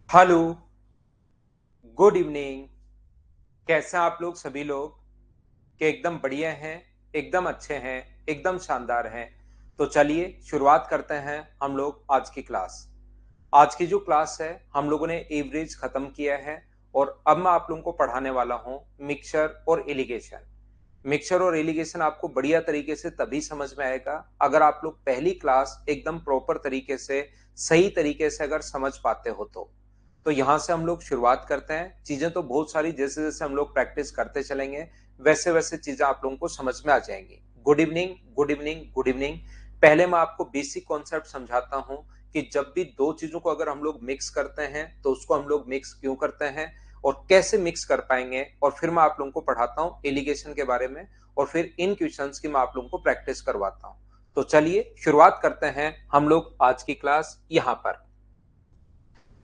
Hello, good evening. कैसे हैं आप लोग सभी लोग? कि एकदम बढ़िया हैं, एकदम अच्छे हैं, एकदम शानदार हैं। तो चलिए शुरुआत करते हैं हम लोग आज की क्लास। आज की जो क्लास है हम लोगों ने एवरेज खत्म किया है और अब मैं आप लोगों को पढ़ाने वाला हूँ मिक्सचर और एलिगेशन। मिक्सचर और एलिगेशन आपको बढ़िया तरीके से तभी समझ में आएगा अगर आप लोग पहली क्लास एकदम प्रॉपर तरीके से सही तरीके से अगर समझ पाते हो तो यहां से हम लोग शुरुआत करते हैं। चीजें तो बहुत सारी जैसे जैसे हम लोग प्रैक्टिस करते चलेंगे वैसे वैसे चीजें आप लोगों को समझ में आ जाएंगी। Good evening, good evening, good evening. पहले मैं आपको बेसिक कॉन्सेप्ट समझाता हूं कि जब भी दो चीजों को अगर हम लोग मिक्स करते हैं तो उसको हम लोग मिक्स क्यों करते हैं और कैसे मिक्स कर पाएंगे, और फिर मैं आप लोगों को पढ़ाता हूँ एलिगेशन के बारे में और फिर इन क्वेश्चंस की मैं आप लोगों को प्रैक्टिस करवाता हूँ। तो चलिए शुरुआत करते हैं हम लोग आज की क्लास यहां पर।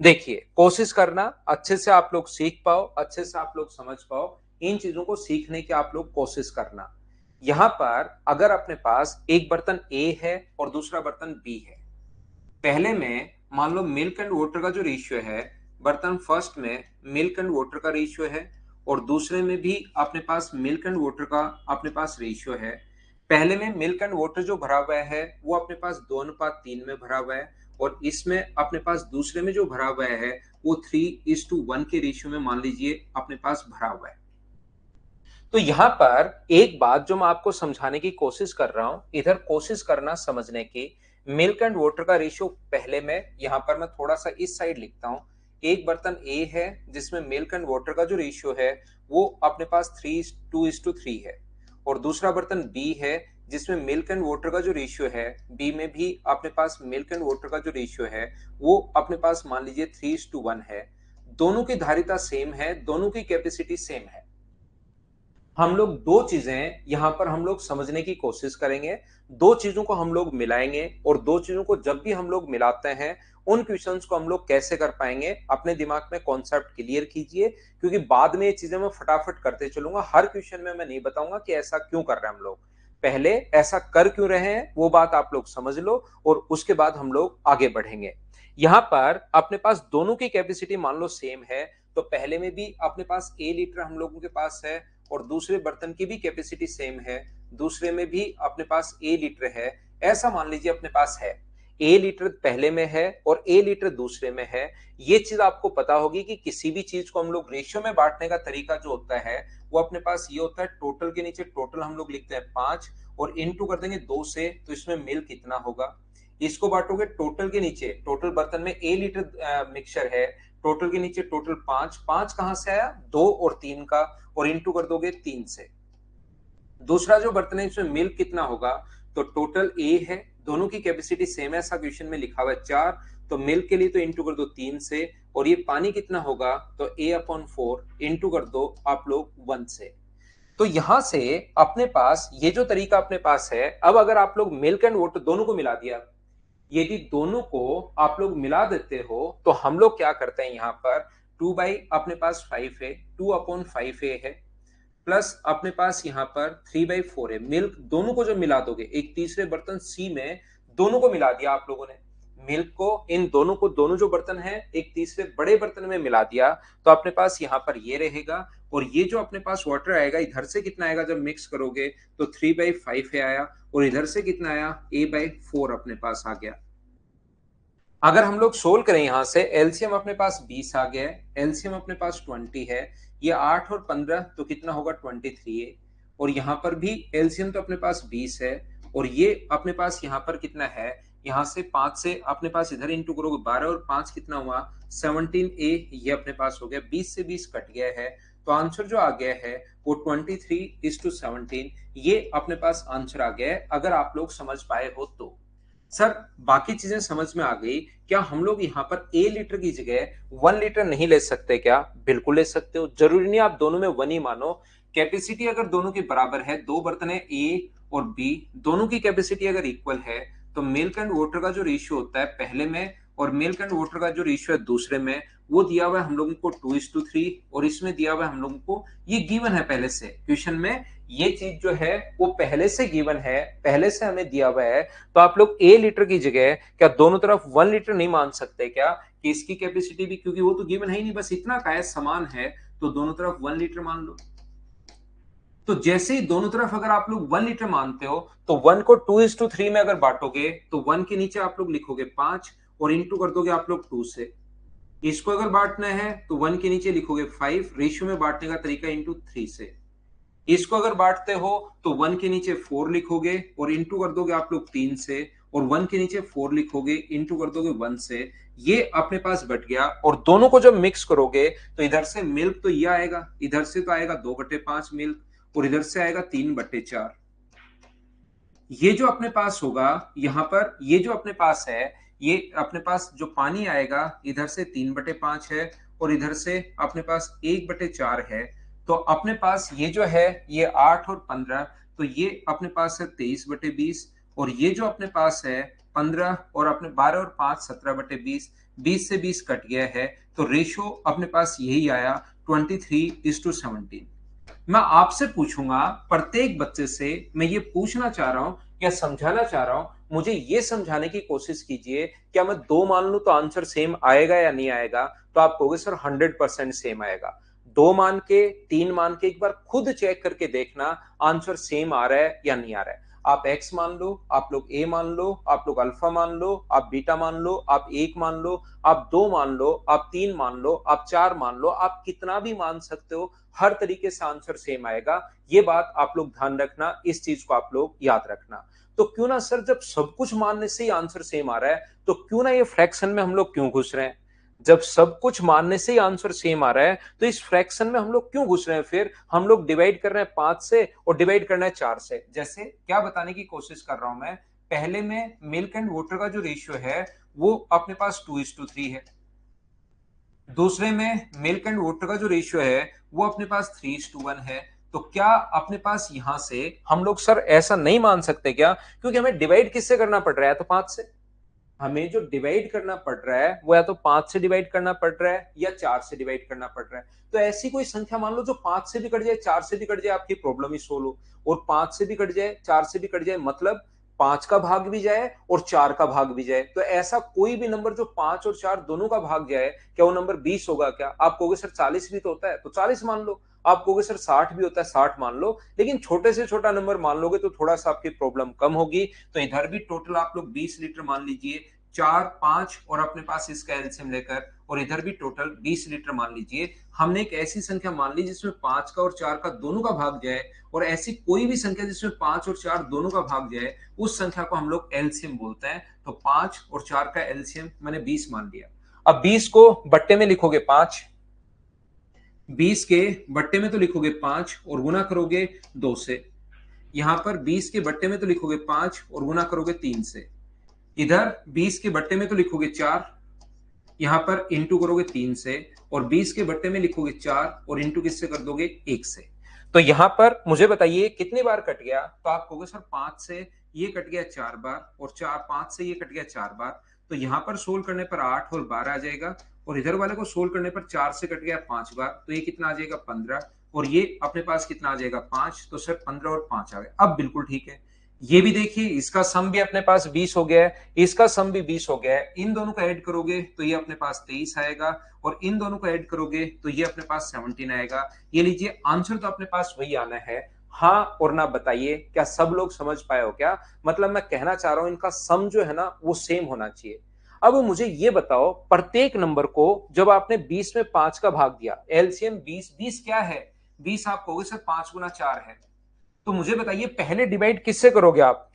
देखिए, कोशिश करना अच्छे से आप लोग सीख पाओ, अच्छे से आप लोग समझ पाओ। इन चीजों को सीखने की आप लोग कोशिश करना। यहां पर अगर अपने पास एक बर्तन ए है और दूसरा बर्तन बी है, पहले में मान लो मिल्क एंड वाटर का जो रेशियो है, बर्तन फर्स्ट में मिल्क एंड वाटर का रेशियो है और दूसरे में भी अपने पास मिल्क एंड वाटर का अपने पास रेशियो है। पहले में मिल्क एंड वाटर जो भरा हुआ है वो अपने पास 2:3 में भरा हुआ है और इसमें अपने पास दूसरे में जो भरा हुआ है वो 3:1 के रेशियो में मान लीजिए अपने पास भरा हुआ है। तो यहां पर एक बात जो मैं आपको समझाने की कोशिश कर रहा हूं, इधर कोशिश करना समझने की। मिल्क एंड वाटर का रेशियो पहले में यहां पर मैं थोड़ा सा इस साइड लिखता हूं। एक बर्तन ए है जिसमें मिल्क एंड वाटर का जो रेशियो है वो अपने पास 3:2:3 है और दूसरा बर्तन बी है जिसमें मिल्क एंड वाटर का जो रेशियो है, बी में भी अपने पास मिल्क एंड वाटर का जो रेशियो है वो अपने पास मान लीजिए 3:1 है। दोनों की धारिता सेम है, दोनों की कैपेसिटी सेम है। हम लोग दो चीजें यहां पर हम लोग समझने की कोशिश करेंगे। दो चीजों को हम लोग मिलाएंगे और दो चीजों को जब भी हम लोग मिलाते हैं उन क्वेश्चंस को हम लोग कैसे कर पाएंगे, अपने दिमाग में कॉन्सेप्ट क्लियर कीजिए, क्योंकि बाद में ये चीजें मैं फटाफट करते चलूंगा। हर क्वेश्चन में मैं नहीं बताऊंगा कि ऐसा क्यों कर रहे हैं हम लोग। पहले ऐसा कर क्यों रहे हैं वो बात आप लोग समझ लो और उसके बाद हम लोग आगे बढ़ेंगे। यहां पर अपने पास दोनों की कैपेसिटी मान लो सेम है, तो पहले में भी अपने पास ए लीटर हम लोगों के पास है और दूसरे बर्तन की भी कैपेसिटी सेम है, दूसरे में भी अपने पास ए लीटर है। ऐसा मान लीजिए अपने पास है, ए लीटर पहले में है और ए लीटर दूसरे में है। ये चीज आपको पता होगी कि किसी भी चीज को हम लोग रेशियो में बांटने का तरीका जो होता है वो अपने पास ये होता है, टोटल के नीचे टोटल हम लोग लिखते हैं 5 और इनटू कर देंगे 2 से, तो इसमें मिल कितना होगा। इसको बांटोगे टोटल के नीचे, टोटल बर्तन में ए लीटर मिक्सचर है, टोटल के नीचे टोटल 5, 5 कहां से आया 2 और 3 का, और इंटू कर दोगे 3 से। दूसरा जो बर्तन है इसमें मिल्क कितना होगा, तो टोटल ए है, दोनों की कैपेसिटी सेम है, ऐसा क्वेश्चन में लिखा हुआ है 4, तो मिल्क के लिए तो इंटू कर दो 3 से, और ये पानी कितना होगा तो A/4 इंटू कर दो आप लोग 1 से। तो यहां से अपने पास ये जो तरीका अपने पास है, अब अगर आप लोग मिल्क एंड वाटर दोनों को मिला दिया, यदि दोनों को आप लोग मिला देते हो तो हम लोग क्या करते हैं यहाँ पर, 2 अपने पास 5 है, 2/5 है, प्लस अपने पास यहाँ पर 3/4 है। मिल्क दोनों को जब मिला दोगे, एक तीसरे बर्तन सी में दोनों को मिला दिया आप लोगों ने, मिल्क को इन दोनों को, दोनों जो बर्तन है एक तीसरे बड़े बर्तन में मिला दिया, तो अपने पास यहाँ पर ये रहेगा और ये जो अपने पास वाटर आएगा इधर से कितना आएगा जब मिक्स करोगे, तो 3/5 है आया, और इधर से कितना आया A/4 अपने पास आ गया। अगर हम लोग सोल्व करें यहां से, एलसीएम अपने पास 20 आ गया है, एलसीएम अपने पास 20 है, ये 8 और 15 तो कितना होगा 23 है, और यहां पर भी एलसीएम तो अपने पास 20 है और ये अपने पास यहां पर कितना है, यहां से 5 से अपने पास इधर इंटू करोगे 12 और 5 कितना हुआ 17 ए, ये अपने पास हो गया, 20 से 20 कट गया है, तो आंसर जो आ गया है वो 23:17, ये अपने पास आंसर आ गया है अगर आप लोग समझ पाए हो तो। सर बाकी चीजें समझ में आ गई, क्या हम लोग यहाँ पर ए लीटर की जगह 1 लीटर नहीं ले सकते क्या? बिल्कुल ले सकते हो, जरूरी नहीं आप दोनों में 1 ही मानो। कैपेसिटी अगर दोनों की बराबर है, दो बर्तन है ए और बी, दोनों की कैपेसिटी अगर इक्वल है, तो मिल्क एंड वाटर का जो रेशियो होता है पहले में और मिल्क एंड वाटर का जो रेशियो है दूसरे में, वो दिया हुआ है हम लोगों को 2:3 और इसमें दिया हुआ है हम लोगों को, ये गिवन है पहले से क्वेश्चन में, ये चीज जो है वो पहले से गिवन है, पहले से हमें दिया हुआ है। तो आप लोग ए लीटर की जगह क्या दोनों तरफ 1 लीटर नहीं मान सकते क्या, कि इसकी कैपेसिटी भी, क्योंकि वो तो गिवन है ही नहीं, बस इतना का है, समान है, तो दोनों तरफ 1 लीटर मान लो। तो जैसे ही दोनों तरफ अगर आप लोग 1 लीटर मानते हो तो 1 को 2:3 में अगर बांटोगे तो 1 के नीचे आप लोग लिखोगे 5 और इंटू कर दोगे आप लोग 2 से। इसको अगर बांटना है तो 1 के नीचे लिखोगे 5, रेशियो में बांटने का तरीका इंटू 3 से। इसको अगर बांटते हो तो 1 के नीचे 4 लिखोगे और इंटू कर दोगे आप लोग 3 से, और 1 के नीचे 4 लिखोगे, इंटू कर दोगे 1 से। ये अपने पास बट गया, और दोनों को जब मिक्स करोगे तो इधर से मिल्क तो ये आएगा, इधर से तो आएगा 2/5 मिल्क, और इधर से आएगा 3/4। ये जो अपने पास होगा यहां पर, ये जो अपने पास है, ये अपने पास जो पानी आएगा इधर से 3/5 है और इधर से अपने पास 1/4 है। तो अपने पास ये जो है ये 8 और 15, तो ये अपने पास है 23/20, और ये जो अपने पास है 15 और अपने 12 और 5 17/20, 20 से 20 कट गया है, तो रेशो अपने पास यही आया 23:17। मैं आपसे पूछूंगा, प्रत्येक बच्चे से मैं ये पूछना चाह रहा हूं या समझाना चाह रहा हूं, मुझे ये समझाने की कोशिश कीजिए, क्या मैं 2 मान लूं तो आंसर सेम आएगा या नहीं आएगा? तो आप कहोगे सर 100% सेम आएगा। 2 मान के, 3 मान के एक बार खुद चेक करके देखना आंसर सेम आ रहा है या नहीं आ रहा है। आप एक्स मान लो, आप लोग ए मान लो, आप लोग अल्फा मान लो, आप बीटा मान लो, आप 1 मान लो, आप 2 मान लो, आप 3 मान लो, आप 4 मान लो, आप कितना भी मान सकते हो, हर तरीके से आंसर सेम आएगा। ये बात आप लोग ध्यान रखना, इस चीज को आप लोग याद रखना। तो क्यों ना सर, जब सब कुछ मानने से ही आंसर सेम आ रहा है, तो क्यों ना ये फ्रैक्शन में हम लोग क्यों घुस रहे हैं? जब सब कुछ मानने से ही आंसर सेम आ रहा है तो इस फ्रैक्शन में हम लोग क्यों घुस रहे हैं? फिर हम लोग डिवाइड कर रहे हैं 5 से और डिवाइड करना है 4 से। जैसे क्या बताने की कोशिश कर रहा हूं मैं, पहले में मिल्क एंड वाटर का जो रेशियो है वो अपने पास 2:3 है। दूसरे में मिल्क एंड वाटर का जो रेशियो है वो अपने पास 3:1 है। तो क्या अपने पास यहां से हम लोग सर ऐसा नहीं मान सकते क्या, क्योंकि हमें डिवाइड किससे करना पड़ रहा है? तो 5 से। हमें जो डिवाइड करना पड़ रहा है वो या तो 5 से डिवाइड करना पड़ रहा है या 4 से डिवाइड करना पड़ रहा है। तो ऐसी कोई संख्या मान लो जो 5 से भी कट जाए, 4 से भी कट जाए, आपकी प्रॉब्लम ही सोल्व हो। और 5 से भी कट जाए, 4 से भी कट जाए, मतलब 5 का भाग भी जाए और 4 का भाग भी जाए। तो ऐसा कोई भी नंबर जो 5 और 4 दोनों का भाग जाए, क्या वो नंबर 20 होगा क्या? आप कहोगे सर 40 भी तो होता है, तो 40 मान लो। आप कहोगे सर 60 भी होता है, 60 मान लो। लेकिन छोटे से छोटा नंबर मान लोगे तो थोड़ा सा आपकी प्रॉब्लम कम होगी। तो इधर भी टोटल आप लोग 20 लीटर मान लीजिए, 4 5 और अपने पास इसका एलसीएम लेकर, और इधर भी टोटल 20 लीटर मान लीजिए। हमने एक ऐसी संख्या मान ली जिसमें 5 का और 4 का दोनों का भाग जाए, और ऐसी कोई भी संख्या जिसमें 5 और 4 दोनों का भाग जाए, उस संख्या को हम लोग एलसीएम बोलते हैं। तो 5 और 4 का एलसीएम मैंने 20 मान लिया। अब 20 को बट्टे में लिखोगे 5, 20 के बट्टे में तो लिखोगे 5 और गुना करोगे 2 से। यहां पर 20 के बट्टे में तो लिखोगे 5 और गुना करोगे 3 से। इधर 20 के बट्टे में तो लिखोगे 4, यहां पर इंटू करोगे 3 से, और 20 के बट्टे में लिखोगे 4 और इंटू किससे कर दोगे? 1 से। तो यहां पर मुझे बताइए कितनी बार कट गया? तो आप कहोगे सर 5 से ये कट गया 4 बार, और 5 से ये कट गया 4 बार। तो यहां पर सोल्व करने पर 8 और 12 आ जाएगा, और इधर वाले को सोल्व करने पर 4 से कट गया 5 बार, तो ये कितना आ जाएगा? 15। और ये अपने पास कितना आ जाएगा? 5। तो सर 15 और 5 आ गए। अब बिल्कुल ठीक है। ये भी देखिए, इसका सम भी अपने पास 20 हो गया है, इसका सम भी 20 हो गया है। इन दोनों को ऐड करोगे तो ये अपने पास 23 आएगा, और इन दोनों को ऐड करोगे तो ये अपने पास 17 आएगा। ये लीजिए, आंसर तो अपने पास वही आना है। हाँ और ना बताइए, क्या सब लोग समझ पाए हो क्या? मतलब मैं कहना चाह रहा हूं इनका सम जो है ना वो सेम होना चाहिए। अब मुझे ये बताओ, प्रत्येक नंबर को जब आपने 20 में 5 का भाग दिया, एलसीएम 20, 20 क्या है? 20 आप कहोगे सर 5 गुना 4 है। तो मुझे बताइए पहले डिवाइड किससे करोगे आप?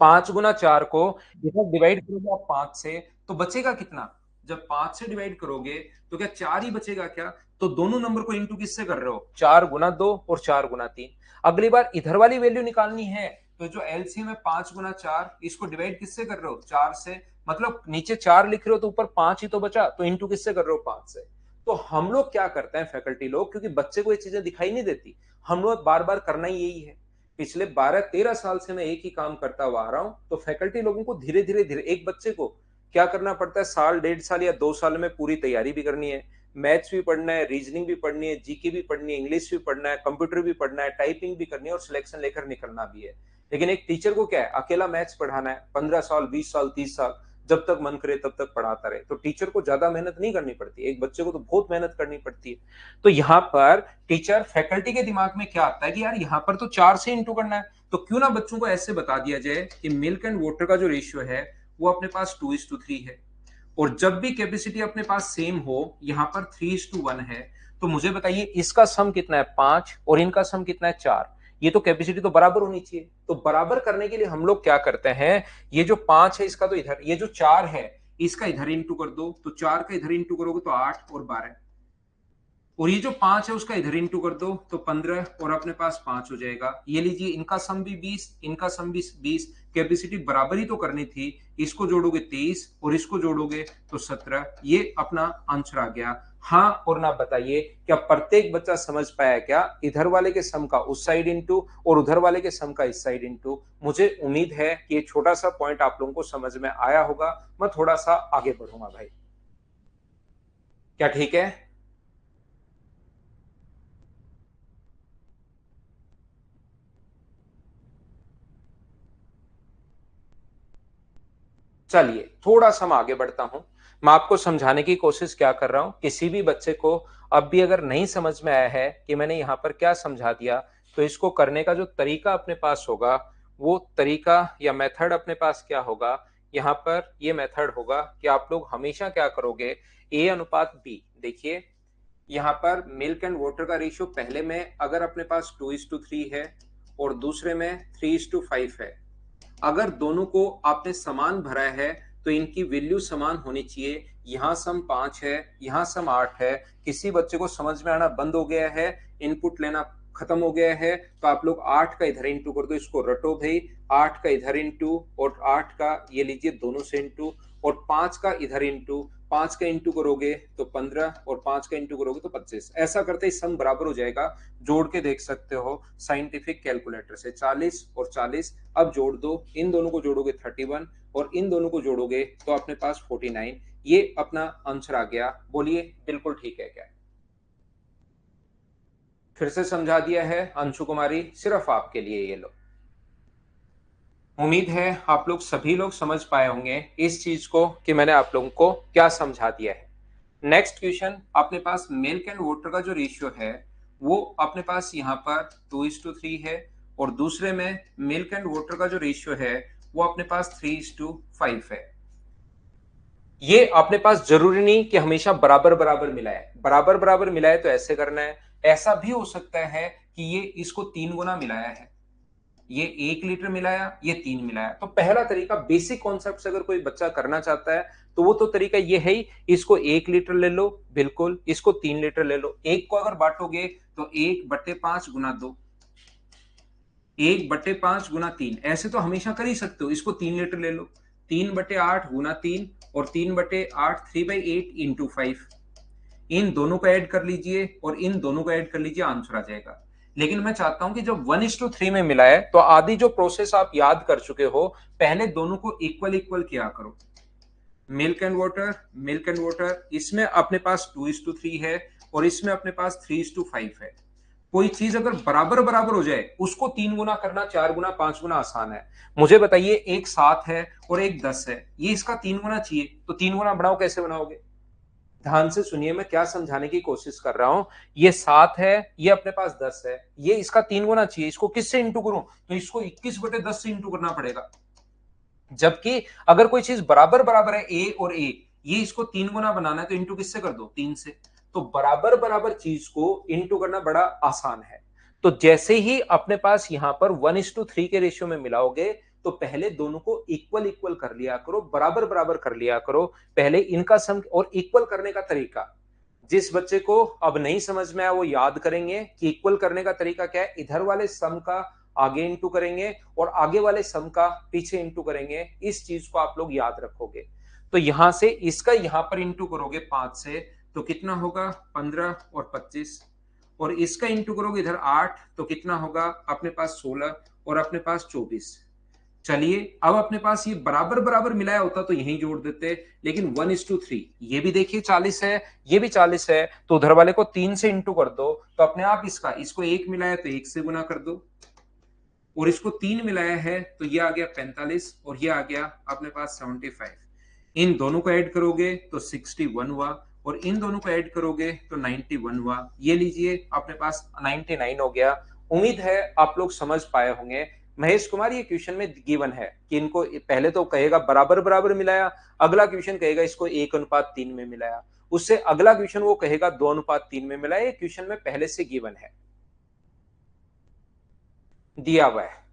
5 गुना 4 को इधर डिवाइड करोगे आप 5 से, तो बचेगा कितना? जब 5 से डिवाइड करोगे तो क्या 4 ही बचेगा क्या? तो दोनों नंबर को इंटू किससे कर रहे हो? 4 गुना 2 और 4 गुना 3। अगली बार इधर वाली वैल्यू निकालनी है, तो जो एलसीएम है 5 गुना 4, इसको डिवाइड किससे कर रहे हो? 4 से। मतलब नीचे 4 लिख रहे हो तो ऊपर 5 ही तो बचा, तो इंटू किससे कर रहे हो? 5 से। तो हम लोग क्या करते हैं फैकल्टी लोग, क्योंकि बच्चे को ये चीजें दिखाई नहीं देती, हम लोग बार बार करना ही यही है। पिछले 12-13 साल से मैं एक ही काम करता हुआ आ रहा हूं, तो फैकल्टी लोगों को धीरे धीरे धीरे, एक बच्चे को क्या करना पड़ता है, साल 1.5 साल या 2 साल में पूरी तैयारी भी करनी है, मैथ्स भी पढ़ना है, रीजनिंग भी पढ़नी है, जीके भी पढ़नी है, इंग्लिश भी पढ़ना है, कंप्यूटर भी पढ़ना है, टाइपिंग भी करनी है और सिलेक्शन लेकर निकलना भी है। लेकिन एक टीचर को क्या है, अकेला मैथ्स पढ़ाना है, 15 साल, 20 साल, 30 साल, जब तक मन करे तब तक पढ़ाता रहे। तो टीचर को ज्यादा मेहनत नहीं करनी पड़ती, एक बच्चे को तो बहुत मेहनत करनी पड़ती है। तो यहाँ पर टीचर फैकल्टी के दिमाग में क्या आता है कि यार यहाँ पर तो 4 से इंटू करना है, तो क्यों ना बच्चों को ऐसे बता दिया जाए कि मिल्क एंड वाटर का जो रेशियो है वो अपने पास 2:3 है, और जब भी कैपेसिटी अपने पास सेम हो, यहां पर 3:1 है, तो मुझे बताइए इसका सम कितना है 5 और इनका सम कितना है 4। ये तो कैपेसिटी तो बराबर होनी चाहिए। तो बराबर करने के लिए हम लोग क्या करते हैं, ये जो 5 है इसका तो इधर, ये जो 4 है इसका इधर इंटू कर दो, तो 4 का इधर इंटू करोगे तो 8 और 12, और ये जो 5 है उसका इधर इंटू कर दो तो 15, और अपने पास 5 हो जाएगा। ये लीजिए, इनका सम भी 20, इनका सम भी 20, कैपेसिटी बराबर ही तो करनी थी। इसको जोड़ोगे 23 और इसको जोड़ोगे तो 17, ये अपना आंसर आ गया। हाँ और ना बताइए, क्या प्रत्येक बच्चा समझ पाया क्या, इधर वाले के सम का उस साइड इंटू और उधर वाले के सम का इस साइड इंटू। मुझे उम्मीद है कि ये छोटा सा पॉइंट आप लोगों को समझ में आया होगा। मैं थोड़ा सा आगे बढ़ूंगा भाई, क्या ठीक है? चलिए थोड़ा सा मैं आगे बढ़ता हूं। मैं आपको समझाने की कोशिश क्या कर रहा हूं, किसी भी बच्चे को अब भी अगर नहीं समझ में आया है कि मैंने यहां पर क्या समझा दिया, तो इसको करने का जो तरीका अपने पास होगा, वो तरीका या मेथड अपने पास क्या होगा, यहां पर ये मेथड होगा कि आप लोग हमेशा क्या करोगे, ए अनुपात बी। देखिए यहाँ पर मिल्क एंड वाटर का रेशियो पहले में अगर अपने पास 2:3 है और दूसरे में 3:5 है, अगर दोनों को आपने समान भरा है तो इनकी वैल्यू समान होनी चाहिए। यहां सम 5 है, यहां सम 8 है, किसी बच्चे को समझ में आना बंद हो गया है, इनपुट लेना खत्म हो गया है, तो आप लोग 8 का इधर इंटू कर दो, इसको रटो भाई। 8 का इधर इंटू और 8 का ये लीजिए दोनों से इंटू, और 5 का इधर इंटू, 5 का इंटू करोगे तो 15 और 5 का इंटू करोगे तो 25। ऐसा करते ही सम बराबर हो जाएगा। जोड़ के देख सकते हो साइंटिफिक कैलकुलेटर से, 40 और 40। अब जोड़ दो, इन दोनों को जोड़ोगे 31 और इन दोनों को जोड़ोगे तो अपने पास 49। ये अपना आंसर आ गया। बोलिए बिल्कुल ठीक है क्या? फिर से समझा दिया है अंशु कुमारी, सिर्फ आपके लिए ये लो। उम्मीद है आप लोग सभी लोग समझ पाए होंगे इस चीज को कि मैंने आप लोगों को क्या समझा दिया है। नेक्स्ट क्वेश्चन, अपने पास मिल्क एंड वाटर का जो रेशियो है वो अपने पास यहाँ पर 2:3 है, और दूसरे में मिल्क एंड वाटर का जो रेशियो है वो अपने पास 3:5 है। ये अपने पास जरूरी नहीं कि हमेशा बराबर बराबर मिला है, बराबर बराबर मिला है तो ऐसे करना है। ऐसा भी हो सकता है कि ये इसको 3 गुना मिलाया है, ये 1 लीटर मिलाया, ये 3 मिलाया। तो पहला तरीका बेसिक कॉन्सेप्ट से अगर कोई बच्चा करना चाहता है तो वो तो तरीका ये है ही, इसको 1 लीटर ले लो, बिल्कुल इसको 3 लीटर ले लो। एक को अगर बांटोगे तो 1/5 × 2, 1/5 × 3, ऐसे तो हमेशा कर ही सकते हो। इसको 3 लीटर ले लो, 3/8 × 3 और 3/8 3/8 इंटू 5। इन दोनों को ऐड कर लीजिए और इन दोनों को ऐड कर लीजिए, आंसर आ जाएगा। लेकिन मैं चाहता हूं कि जब 1:3 में मिला है तो आधी जो प्रोसेस आप याद कर चुके हो, पहले दोनों को इक्वल इक्वल किया करो। Milk and water, milk and water, इसमें अपने पास 2:3 है और इसमें अपने पास 3:5 है। कोई चीज अगर बराबर बराबर हो जाए उसको 3 गुना करना, 4 गुना, 5 गुना आसान है। मुझे बताइए एक 7 है और एक 10 है, ये इसका 3 गुना चाहिए, तो 3 गुना बनाओ, कैसे बनाओगे? ध्यान से सुनिए मैं क्या समझाने की कोशिश कर रहा हूं। ये 7 है, ये अपने पास 10 है, ये इसका 3 गुना चाहिए, इसको किससे इंटू करूं? तो इसको 21/10 से इंटू करना पड़ेगा। जबकि अगर कोई चीज बराबर बराबर है, ए और ए, ये इसको 3 गुना बनाना है तो इंटू किससे कर दो? 3 से। तो बराबर बराबर चीज को इंटू करना बड़ा आसान है। तो जैसे ही अपने पास यहां पर 1:3 के रेशियो में मिलाओगे तो पहले दोनों को इक्वल इक्वल कर लिया करो, बराबर बराबर कर लिया करो। पहले इनका सम, और इक्वल करने का तरीका जिस बच्चे को अब नहीं समझ में आया वो याद करेंगे कि इक्वल करने का तरीका क्या है। इधर वाले सम का आगे इंटू करेंगे और आगे वाले सम का पीछे इंटू करेंगे। इस चीज को आप लोग याद रखोगे। तो यहां से इसका यहां पर इंटू करोगे 5 से तो कितना होगा? 15 और 25, और इसका इंटू करोगे इधर 8 तो कितना होगा? अपने पास 16 और अपने पास 24। चलिए अब अपने पास ये बराबर बराबर मिलाया होता तो यहीं जोड़ देते, लेकिन 1:3 ये भी देखिए 40 है, ये भी 40 है, तो उधर वाले को 3 से इंटू कर दो तो अपने आप इसको 1 मिलाया तो 1 से गुना कर दो, और इसको 3 मिलाया है तो ये आ गया 45 और ये आ गया अपने पास 75। इन दोनों को ऐड करोगे तो 61 हुआ, और इन दोनों को ऐड करोगे तो 91 हुआ। ये लीजिए अपने पास 99 हो गया। उम्मीद है आप लोग समझ पाए होंगे। महेश कुमार ये क्वेश्चन में गिवन है कि इनको पहले तो कहेगा बराबर बराबर मिलाया, अगला क्वेश्चन कहेगा इसको 1:3 में मिलाया, उससे अगला क्वेश्चन वो कहेगा 2:3 में मिलाया। ये क्वेश्चन में पहले से गिवन है, दिया हुआ है।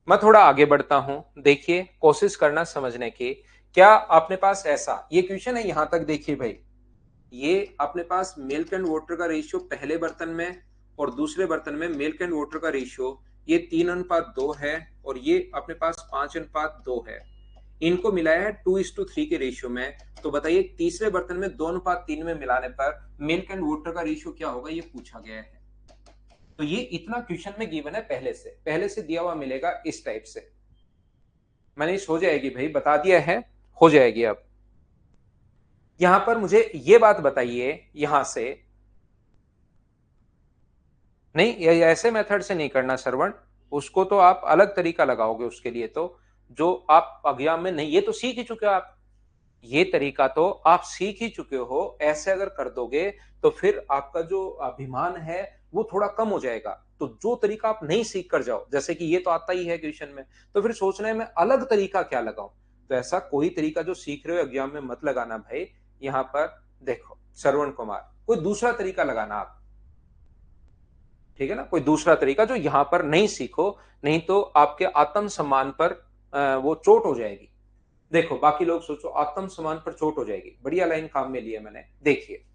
मैं थोड़ा आगे बढ़ता हूं, देखिए कोशिश करना समझने की। क्या आपने पास ऐसा ये क्वेश्चन है यहां तक, देखिए भाई ये अपने पास मिल्क एंड वाटर का रेशियो पहले बर्तन में और दूसरे बर्तन में मिल्क एंड वाटर का रेशियो ये 3:2 है, और ये अपने पास 5:2 है। इनको मिलाया है 2:3 के रेशियो में। तो बताइए तीसरे बर्तन में 2:3 में मिलाने पर मिल्क एंड वाटर का रेशियो क्या होगा, ये पूछा गया है। तो ये इतना क्वेश्चन में गिवन है, पहले से दिया हुआ मिलेगा इस टाइप से। मैंने हो जाएगी भाई, बता दिया है, हो जाएगी। अब यहां पर मुझे ये बात बताइए यहां से, नहीं ये ऐसे मेथड से नहीं करना श्रवण, उसको तो आप अलग तरीका लगाओगे उसके लिए, तो जो आप एग्जाम में नहीं, ये तो सीख ही चुके हो आप, ये तरीका तो आप सीख ही चुके हो। ऐसे अगर कर दोगे तो फिर आपका जो अभिमान है वो थोड़ा कम हो जाएगा। तो जो तरीका आप नहीं सीख कर जाओ, जैसे कि ये तो आता ही है क्वेश्चन में, तो फिर सोचना है मैं अलग तरीका क्या लगाऊं। तो ऐसा कोई तरीका जो सीख रहे हो एग्जाम में मत लगाना भाई। यहां पर देखो श्रवण कुमार, कोई दूसरा तरीका लगाना आप, ठीक है ना, कोई दूसरा तरीका जो यहां पर नहीं सीखो, नहीं तो आपके आत्म सम्मान पर वो चोट हो जाएगी। देखो बाकी लोग सोचो आत्म सम्मान पर चोट हो जाएगी, बढ़िया लाइन काम में लिया मैंने। देखिए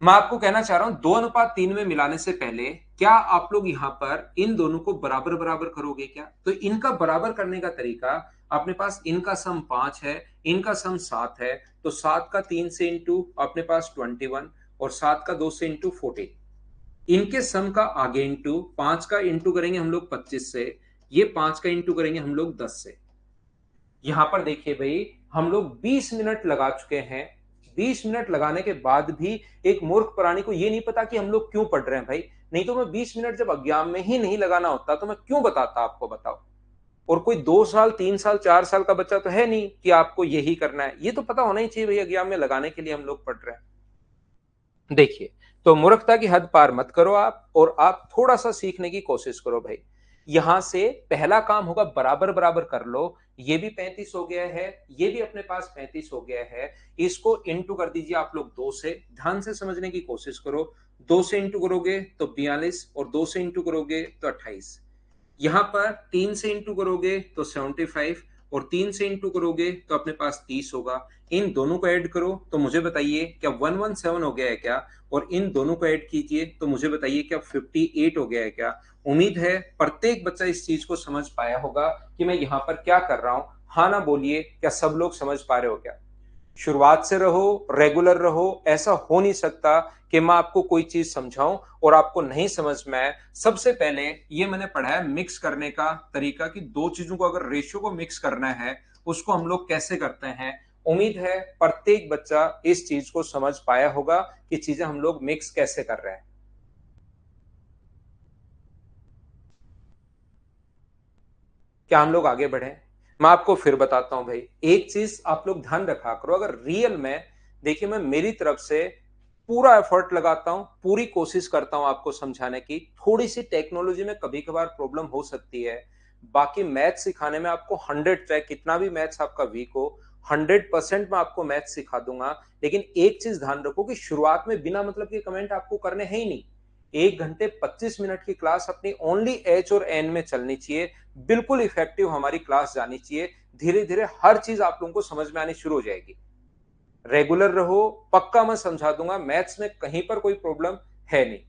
मैं आपको कहना चाह रहा हूं 2:3 में मिलाने से पहले क्या आप लोग यहां पर इन दोनों को बराबर बराबर करोगे क्या? तो इनका बराबर करने का तरीका, अपने पास इनका सम 5 है, इनका सम 7 है, तो 7 का 3 से इंटू अपने पास 21, और 7 का 2 से इंटू 14। इनके सम का आगे इंटू 5 का इंटू करेंगे हम लोग 25 से, ये 5 का इंटू करेंगे हम लोग 10 से। यहां पर देखिए भाई हम लोग 20 मिनट लगा चुके हैं। 20 मिनट लगाने के बाद भी एक मूर्ख प्राणी को ये नहीं पता कि हम लोग क्यों पढ़ रहे हैं भाई। नहीं तो मैं 20 मिनट जब एग्जाम में ही नहीं लगाना होता तो मैं क्यों बताता आपको, बताओ। और कोई 2 साल 3 साल 4 साल का बच्चा तो है नहीं कि आपको यही करना है, ये तो पता होना ही चाहिए भाई एग्जाम में लगाने के लिए हम लोग पढ़ रहे हैं। देखिए तो मूर्खता की हद पार मत करो आप, और आप थोड़ा सा सीखने की कोशिश करो भाई। यहां से पहला काम होगा बराबर बराबर कर लो। ये भी 35 हो गया है, ये भी अपने पास 35 हो गया है। इसको इंटू कर दीजिए आप लोग 2 से, ध्यान से समझने की कोशिश करो। 2 से इंटू करोगे तो 42, और 2 से इंटू करोगे तो 28। यहां पर 3 से इंटू करोगे तो 75, और 3 से इंटू करोगे तो अपने पास 30 होगा। इन दोनों को ऐड करो तो मुझे बताइए क्या 117 हो गया है क्या, और इन दोनों को ऐड कीजिए तो मुझे बताइए क्या 58 हो गया है क्या। उम्मीद है प्रत्येक बच्चा इस चीज को समझ पाया होगा कि मैं यहाँ पर क्या कर रहा हूं। हाँ ना बोलिए, क्या सब लोग समझ पा रहे हो क्या? शुरुआत से रहो, रेगुलर रहो। ऐसा हो नहीं सकता कि मैं आपको कोई चीज समझाऊं और आपको नहीं समझ में आए। सबसे पहले ये मैंने पढ़ा है मिक्स करने का तरीका, कि दो चीजों को अगर रेशियो को मिक्स करना है उसको हम लोग कैसे करते हैं। उम्मीद है प्रत्येक बच्चा इस चीज को समझ पाया होगा कि चीजें हम लोग मिक्स कैसे कर रहे हैं। क्या हम लोग आगे बढ़े? मैं आपको फिर बताता हूं भाई, एक चीज आप लोग ध्यान रखा करो, अगर रियल में, देखिए मैं मेरी तरफ से पूरा एफर्ट लगाता हूं, पूरी कोशिश करता हूं आपको समझाने की। थोड़ी सी टेक्नोलॉजी में कभी कभार प्रॉब्लम हो सकती है, बाकी मैथ सिखाने में आपको 100, चाहे कितना भी मैथ्स आपका वीक हो, 100% मैं आपको मैथ सिखा दूंगा। लेकिन एक चीज ध्यान रखो कि शुरुआत में बिना मतलब के कमेंट आपको करने हैं ही नहीं। 1 घंटे 25 मिनट की क्लास अपनी ओनली एच और एन में चलनी चाहिए, बिल्कुल इफेक्टिव हमारी क्लास जानी चाहिए। धीरे धीरे हर चीज आप लोगों को समझ में आनी शुरू हो जाएगी। रेगुलर रहो, पक्का मैं समझा दूंगा, मैथ्स में कहीं पर कोई प्रॉब्लम है नहीं।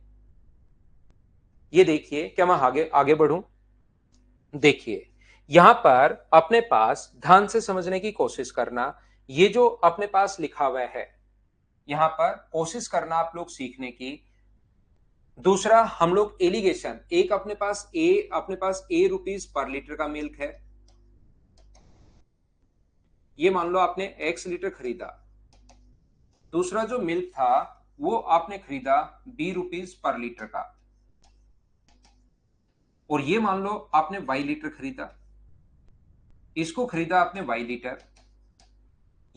ये देखिए क्या मैं आगे आगे बढ़ूं? देखिए यहां पर अपने पास ध्यान से समझने की कोशिश करना। ये जो अपने पास लिखा हुआ है, यहां पर कोशिश करना आप लोग सीखने की। दूसरा हम लोग एलिगेशन, एक अपने पास ए रुपीज पर लीटर का मिल्क है। ये मान लो आपने एक्स लीटर खरीदा। दूसरा जो मिल्क था वो आपने खरीदा बी रुपीज पर लीटर का। और ये मान लो आपने वाई लीटर खरीदा, इसको खरीदा आपने वाई लीटर।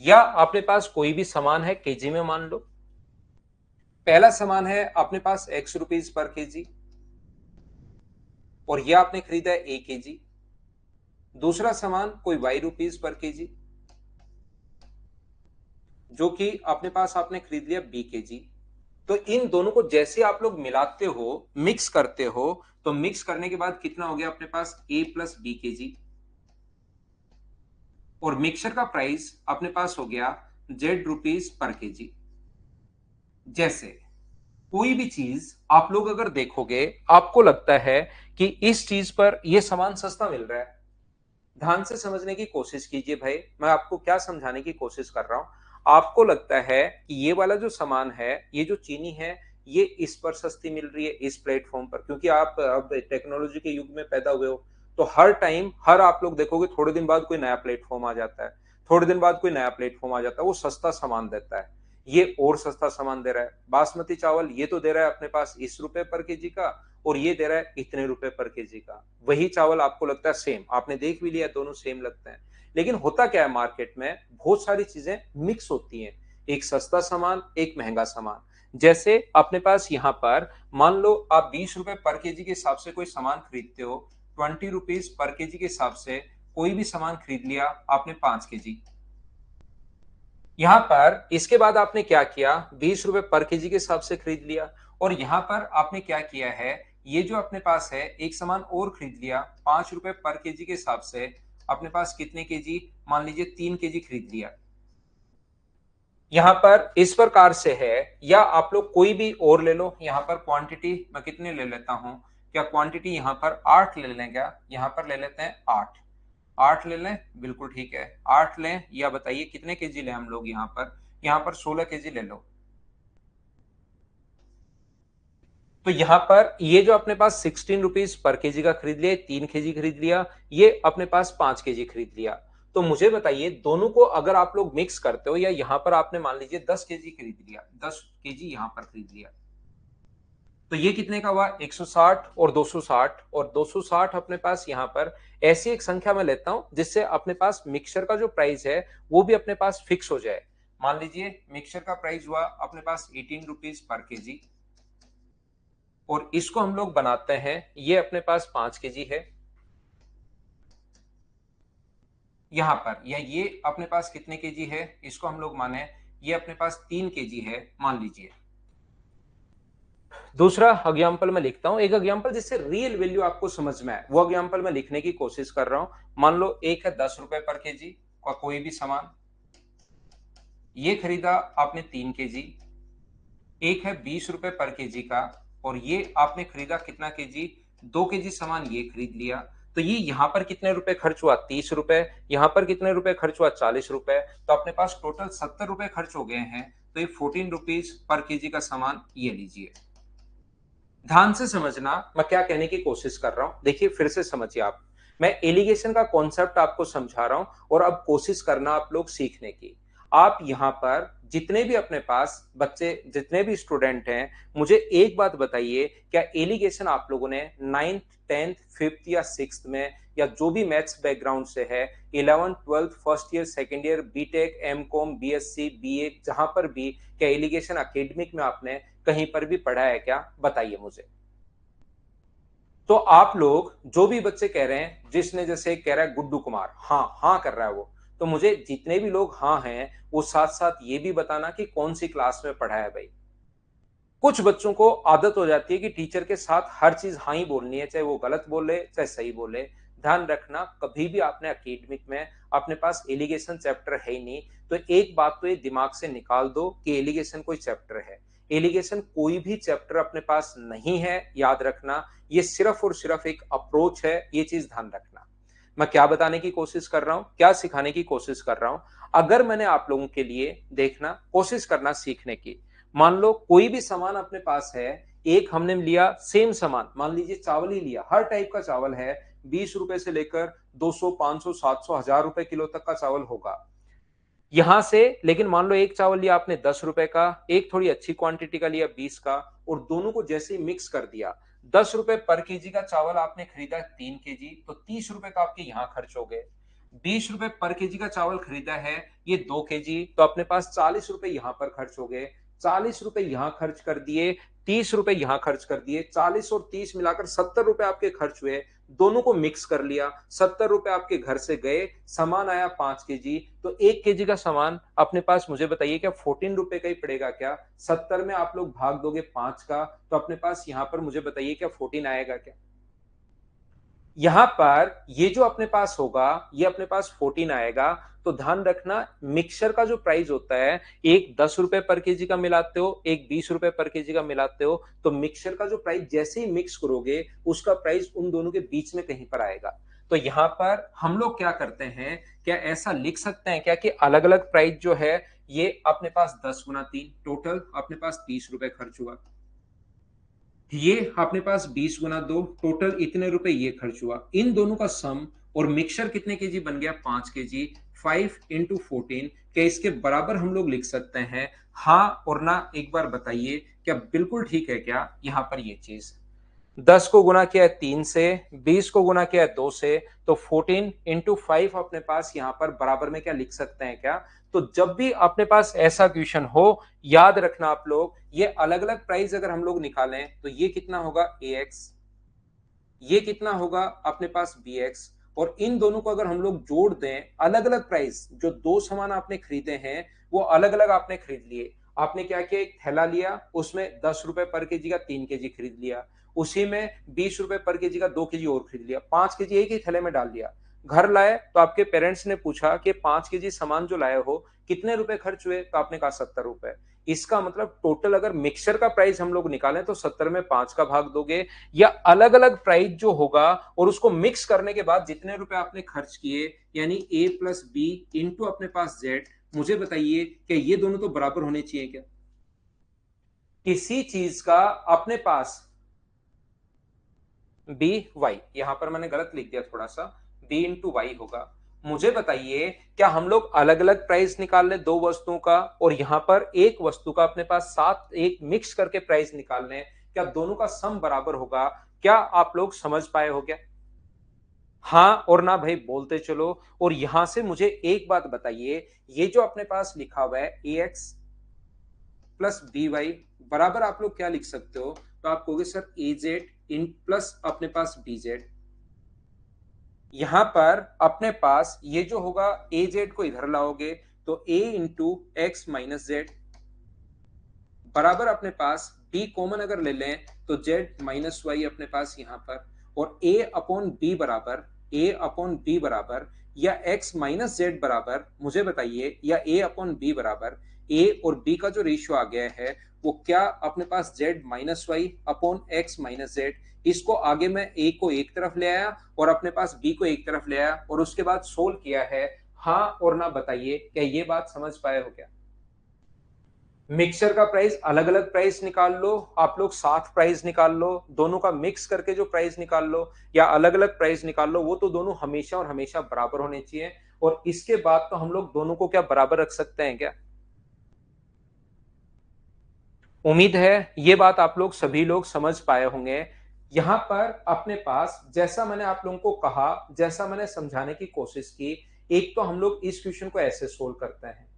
या अपने पास कोई भी सामान है केजी में मान लो। पहला सामान है अपने पास एक्स रुपीज पर केजी और यह आपने खरीदा ए केजी। दूसरा सामान कोई वाई रुपीज पर केजी, जो कि अपने पास आपने खरीद लिया बी केजी। तो इन दोनों को जैसे आप लोग मिलाते हो, मिक्स करते हो, तो मिक्स करने के बाद कितना हो गया अपने पास ए प्लस बी केजी। और मिक्सचर का प्राइस अपने पास हो गया जेड रुपीज पर केजी। जैसे कोई भी चीज आप लोग अगर देखोगे, आपको लगता है कि इस चीज पर यह सामान सस्ता मिल रहा है, ध्यान से समझने की कोशिश कीजिए भाई, मैं आपको क्या समझाने की कोशिश कर रहा हूं। आपको लगता है कि ये वाला जो सामान है, ये जो चीनी है, ये इस पर सस्ती मिल रही है इस प्लेटफॉर्म पर, क्योंकि आप अब टेक्नोलॉजी के युग में पैदा हुए हो। तो हर टाइम, हर आप लोग देखोगे थोड़े दिन बाद कोई नया प्लेटफॉर्म आ जाता है, थोड़े दिन बाद कोई नया प्लेटफॉर्म आ जाता है, वो सस्ता सामान देता है। ये और सस्ता सामान दे रहा है। बासमती चावल ये तो दे रहा है अपने पास इस रुपए पर केजी का, और ये दे रहा है इतने रुपए पर केजी का। वही चावल आपको लगता है सेम, आपने देख भी लिया दोनों सेम लगते हैं। लेकिन होता क्या है, मार्केट में बहुत सारी चीजें मिक्स होती हैं, एक सस्ता सामान एक महंगा सामान। जैसे अपने पास यहां पर मान लो आप 20 रुपए पर केजी के हिसाब से कोई सामान खरीदते हो, 20 रुपीज पर केजी के हिसाब से कोई भी सामान खरीद लिया आपने 5 केजी। यहां पर इसके बाद आपने क्या किया, 20 रुपए पर केजी के हिसाब से खरीद लिया। और यहां पर आपने क्या किया है, ये जो अपने पास है एक सामान और खरीद लिया 5 रुपए पर केजी के हिसाब से। अपने पास कितने केजी, मान लीजिए 3 केजी खरीद लिया। यहां पर इस प्रकार से है, या आप लोग कोई भी और ले लो। यहां पर क्वांटिटी मैं कितने ले लेता हूं, क्या क्वांटिटी यहां पर 8 ले लें, क्या यहां पर ले लेते हैं 8। 8 ले लें, बिल्कुल ठीक है 8 लें। या बताइए कितने केजी लें हम लोग, यहां पर 16 केजी ले लो। तो यहां पर ये जो अपने पास 16 रुपीज पर केजी का खरीद लिया, 3 केजी खरीद लिया, ये अपने पास 5 केजी खरीद लिया। तो मुझे बताइए, दोनों को अगर आप लोग मिक्स करते हो, या यहां पर आपने मान लीजिए 10 केजी खरीद लिया, 10 केजी यहां पर खरीद लिया, तो ये कितने का हुआ, 160 और 260। और 260 अपने पास यहां पर ऐसी एक संख्या में लेता हूं जिससे अपने पास मिक्सचर का जो प्राइस है वो भी अपने पास फिक्स हो जाए। मान लीजिए मिक्सचर का प्राइस हुआ अपने पास 18 रुपीज पर केजी, और इसको हम लोग बनाते हैं, ये अपने पास 5 केजी है। यहां पर या ये अपने पास कितने केजी है, इसको हम लोग माने ये अपने पास 3 केजी है मान लीजिए। दूसरा एग्जाम्पल मैं लिखता हूं, एक एग्जाम्पल जिससे रियल वैल्यू आपको समझ में आए, वो एग्जाम्पल मैं लिखने की कोशिश कर रहा हूं। मान लो एक है 10 रुपए पर केजी का कोई भी सामान, ये खरीदा आपने 3 केजी। एक है 20 रुपए पर केजी का, और ये आपने खरीदा कितना केजी, 2 केजी सामान ये खरीद लिया। तो ये यहां पर कितने रुपए खर्च हुआ, 30 रुपए। यहां पर कितने रुपए खर्च हुआ, 40 रुपए। तो अपने पास टोटल 70 रुपए खर्च हो गए हैं। तो ये 14 रुपीज पर केजी का सामान ये लीजिए। ध्यान से समझना मैं क्या कहने की कोशिश कर रहा हूं, देखिए फिर से समझिए आप। मैं एलिगेशन का कॉन्सेप्ट आपको समझा रहा हूं, और अब कोशिश करना आप लोग सीखने की। आप यहां पर जितने भी अपने पास बच्चे, जितने भी स्टूडेंट हैं, मुझे एक बात बताइए, क्या एलिगेशन आप लोगों ने 9th 10th 5th या 6th में, या जो भी मैथ्स बैकग्राउंड से है, 11th 12th first year second year BTech M Com BSc BA, जहां पर भी, क्या एलिगेशन एकेडमिक में आपने कहीं पर भी पढ़ा है क्या, बताइए मुझे। तो आप लोग जो भी बच्चे कह रहे हैं, जिसने जैसे कह रहा है गुड्डू कुमार, हाँ हाँ कर रहा है वो, तो मुझे जितने भी लोग हाँ हैं वो साथ साथ ये भी बताना कि कौन सी क्लास में पढ़ा है भाई। कुछ बच्चों को आदत हो जाती है कि टीचर के साथ हर चीज हाँ ही बोलनी है, चाहे वो गलत बोले चाहे सही बोले। ध्यान रखना, कभी भी आपने एकेडमिक में अपने पास एलिगेशन चैप्टर है ही नहीं, तो एक बात तो ये दिमाग से निकाल दो कि एलिगेशन कोई चैप्टर है। एलिगेशन कोई भी चैप्टर अपने पास नहीं है, याद रखना। ये सिर्फ और सिर्फ एक अप्रोच है, ये चीज ध्यान रखना। मैं क्या बताने की कोशिश कर रहा हूं, क्या सिखाने की कोशिश कर रहा हूं, अगर मैंने आप लोगों के लिए देखना कोशिश करना सीखने की। मान लो कोई भी सामान अपने पास है, एक हमने लिया सेम सामान, मान लीजिए चावल ही लिया, हर टाइप का चावल है, 20 रुपए से लेकर 200, 500, 700, 1000 रुपए किलो तक का चावल होगा यहां से। लेकिन मान लो एक चावल लिया आपने 10 रुपए का, एक थोड़ी अच्छी क्वांटिटी का लिया 20 का, और दोनों को जैसे ही मिक्स कर दिया, 10 रुपए पर केजी का चावल आपने खरीदा 3 केजी, तो 30 रुपए का आपके यहां खर्च हो गए। 20 रुपए पर केजी का चावल खरीदा है ये 2 केजी, तो अपने पास 40 रुपए यहां पर खर्च हो गए। 40 रुपए यहां खर्च कर दिए, 30 रुपए यहां खर्च कर दिए, 40 और 30 मिलाकर 70 रुपए आपके खर्च हुए। दोनों को मिक्स कर लिया, 70 रुपए आपके घर से गए, सामान आया 5 केजी, तो 1 केजी का सामान अपने पास, मुझे बताइए क्या 14 रुपए का ही पड़ेगा क्या? 70 में आप लोग भाग दोगे 5 का, तो अपने पास यहां पर मुझे बताइए क्या 14 आएगा क्या? यहां पर ये जो अपने पास होगा ये अपने पास 14 आएगा। तो ध्यान रखना, मिक्सचर का जो प्राइस होता है, एक 10 रुपए पर केजी का मिलाते हो, एक 20 रुपए पर केजी का मिलाते हो, तो मिक्सचर का जो प्राइस जैसे ही मिक्स करोगे उसका प्राइस उन दोनों के बीच में कहीं पर आएगा। तो यहां पर हम लोग क्या करते हैं, क्या ऐसा लिख सकते हैं क्या कि अलग अलग प्राइस जो है ये अपने पास 10 गुना 3, टोटल अपने पास 30 रुपए खर्च हुआ, ये अपने पास 20 गुना 2, टोटल इतने रुपए ये खर्च हुआ, इन दोनों का सम, और मिक्सचर कितने केजी बन गया 5 केजी, 5 इंटू 14, क्या इसके बराबर हम लोग लिख सकते हैं? हाँ और ना एक बार बताइए, क्या बिल्कुल ठीक है क्या यहां पर ये चीज? 10 को गुना किया है 3 से, 20 को गुना किया है 2 से, तो 14 इंटू 5 अपने पास यहां पर बराबर में क्या लिख सकते हैं क्या? तो जब भी अपने पास ऐसा क्वेश्चन हो, याद रखना आप लोग, ये अलग अलग प्राइस अगर हम लोग निकालें तो ये कितना होगा AX, ये कितना होगा अपने पास BX, और इन दोनों को अगर हम लोग जोड़ दें, अलग अलग प्राइस, जो दो सामान आपने खरीदे हैं वो अलग अलग आपने खरीद लिए। आपने क्या किया, एक थैला लिया, उसमें 10 रुपए पर केजी का 3 केजी खरीद लिया, उसी में 20 रुपए पर केजी का 2 केजी और खरीद लिया, 5 केजी एक ही थैले में डाल दिया। घर लाए तो आपके पेरेंट्स ने पूछा कि 5 केजी सामान जो लाए हो कितने रुपए खर्च हुए, तो आपने कहा 70 रुपए। इसका मतलब टोटल अगर मिक्सचर का प्राइस हम लोग निकालें तो 70 में 5 का भाग दोगे, या अलग अलग प्राइस जो होगा और उसको मिक्स करने के बाद जितने रुपए आपने खर्च किए, यानी A प्लस बी इंटू अपने पास Z, मुझे बताइए कि ये दोनों तो बराबर होने चाहिए क्या? किसी चीज का अपने पास बी वाई, यहां पर मैंने गलत लिख दिया थोड़ा सा, बी इंटू वाई होगा। मुझे बताइए क्या हम लोग अलग अलग प्राइस निकाल ले दो वस्तुओं का, और यहां पर एक वस्तु का अपने पास सात एक मिक्स करके प्राइस निकाल लें, क्या दोनों का सम बराबर होगा? क्या आप लोग समझ पाए हो क्या? हाँ और ना भाई बोलते चलो। और यहां से मुझे एक बात बताइए, ये जो अपने पास लिखा हुआ है AX प्लस BY बराबर आप लोग क्या लिख सकते हो? तो आप कहोगे सर AZ इन प्लस अपने पास BZ। यहां पर अपने पास ये जो होगा AZ को इधर लाओगे तो A into x minus Z बराबर अपने पास B कॉमन अगर ले लें तो Z माइनस वाई अपने पास यहां पर, और A अपॉन बी बराबर या X माइनस जेड बराबर, मुझे बताइए, या A अपॉन बी बराबर A और B का जो रेशियो आ गया है वो क्या अपने पास Z minus Y upon X minus Z. इसको आगे मैं A को एक तरफ ले आया और अपने पास B को एक तरफ ले आया और उसके बाद सोल्व किया है। हाँ और ना बताइए, क्या ये बात समझ पाए हो क्या? मिक्सचर का प्राइस अलग अलग प्राइस निकाल लो, आप लोग साथ प्राइस निकाल लो, दोनों का मिक्स करके जो प्राइस निकाल लो, या अलग अलग प्राइस निकाल लो, वो तो दोनों हमेशा और हमेशा बराबर होने चाहिए। और इसके बाद तो हम लोग दोनों को क्या बराबर रख सकते हैं क्या? उम्मीद है ये बात आप लोग सभी लोग समझ पाए होंगे। यहां पर अपने पास जैसा मैंने आप लोगों को कहा, जैसा मैंने समझाने की कोशिश की, एक तो हम लोग इस क्वेश्चन को ऐसे सोल्व करते हैं।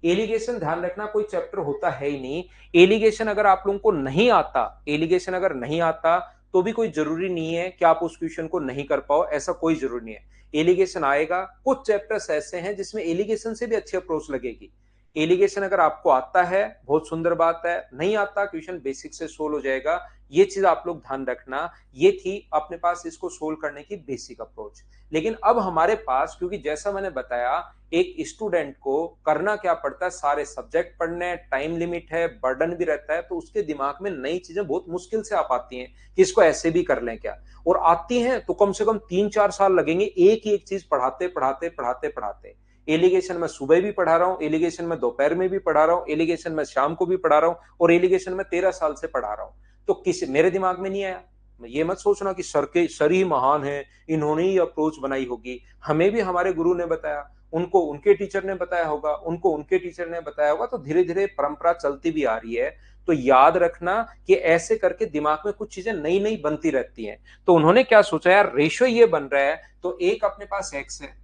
एलिगेशन ध्यान रखना कोई चैप्टर होता है ही नहीं। एलिगेशन अगर आप लोगों को नहीं आता, एलिगेशन अगर नहीं आता तो भी कोई जरूरी नहीं है कि आप उस क्वेश्चन को नहीं कर पाओ, ऐसा कोई जरूरी नहीं है। एलिगेशन आएगा, कुछ चैप्टर्स ऐसे हैं जिसमें एलिगेशन से भी अच्छी अप्रोच लगेगी। एलिगेशन अगर आपको आता है बहुत सुंदर बात है, नहीं आता क्वेश्चन बेसिक से सोल्व हो जाएगा। ये चीज आप लोग ध्यान रखना। ये थी अपने पास इसको सोल्व करने की बेसिक अप्रोच। लेकिन अब हमारे पास, क्योंकि जैसा मैंने बताया, एक स्टूडेंट को करना क्या पड़ता है, सारे सब्जेक्ट पढ़ने, टाइम लिमिट है, बर्डन भी रहता है, तो उसके दिमाग में नई चीजें बहुत मुश्किल से आ पाती हैं कि इसको ऐसे भी कर लें क्या। और आती हैं तो कम से कम 3-4 साल लगेंगे एक ही एक चीज पढ़ाते पढ़ाते पढ़ाते पढ़ाते। एलिगेशन में सुबह भी पढ़ा रहा हूँ, एलिगेशन में दोपहर में भी पढ़ा रहा हूँ, एलिगेशन में शाम को भी पढ़ा रहा हूँ, और एलिगेशन में 13 साल से पढ़ा रहा हूँ। तो किसी मेरे दिमाग में नहीं आया। ये मत सोचना कि सर ही महान है, इन्होंने ही अप्रोच बनाई होगी। हमें भी हमारे गुरु ने बताया, उनको उनके टीचर ने बताया होगा, उनको उनके टीचर ने बताया होगा, तो धीरे-धीरे परंपरा चलती भी आ रही है। तो याद रखना कि ऐसे करके दिमाग में कुछ चीजें नई-नई बनती रहती हैं। तो उन्होंने क्या सोचा, यार रेशियो ये बन रहा है, तो एक अपने पास x है,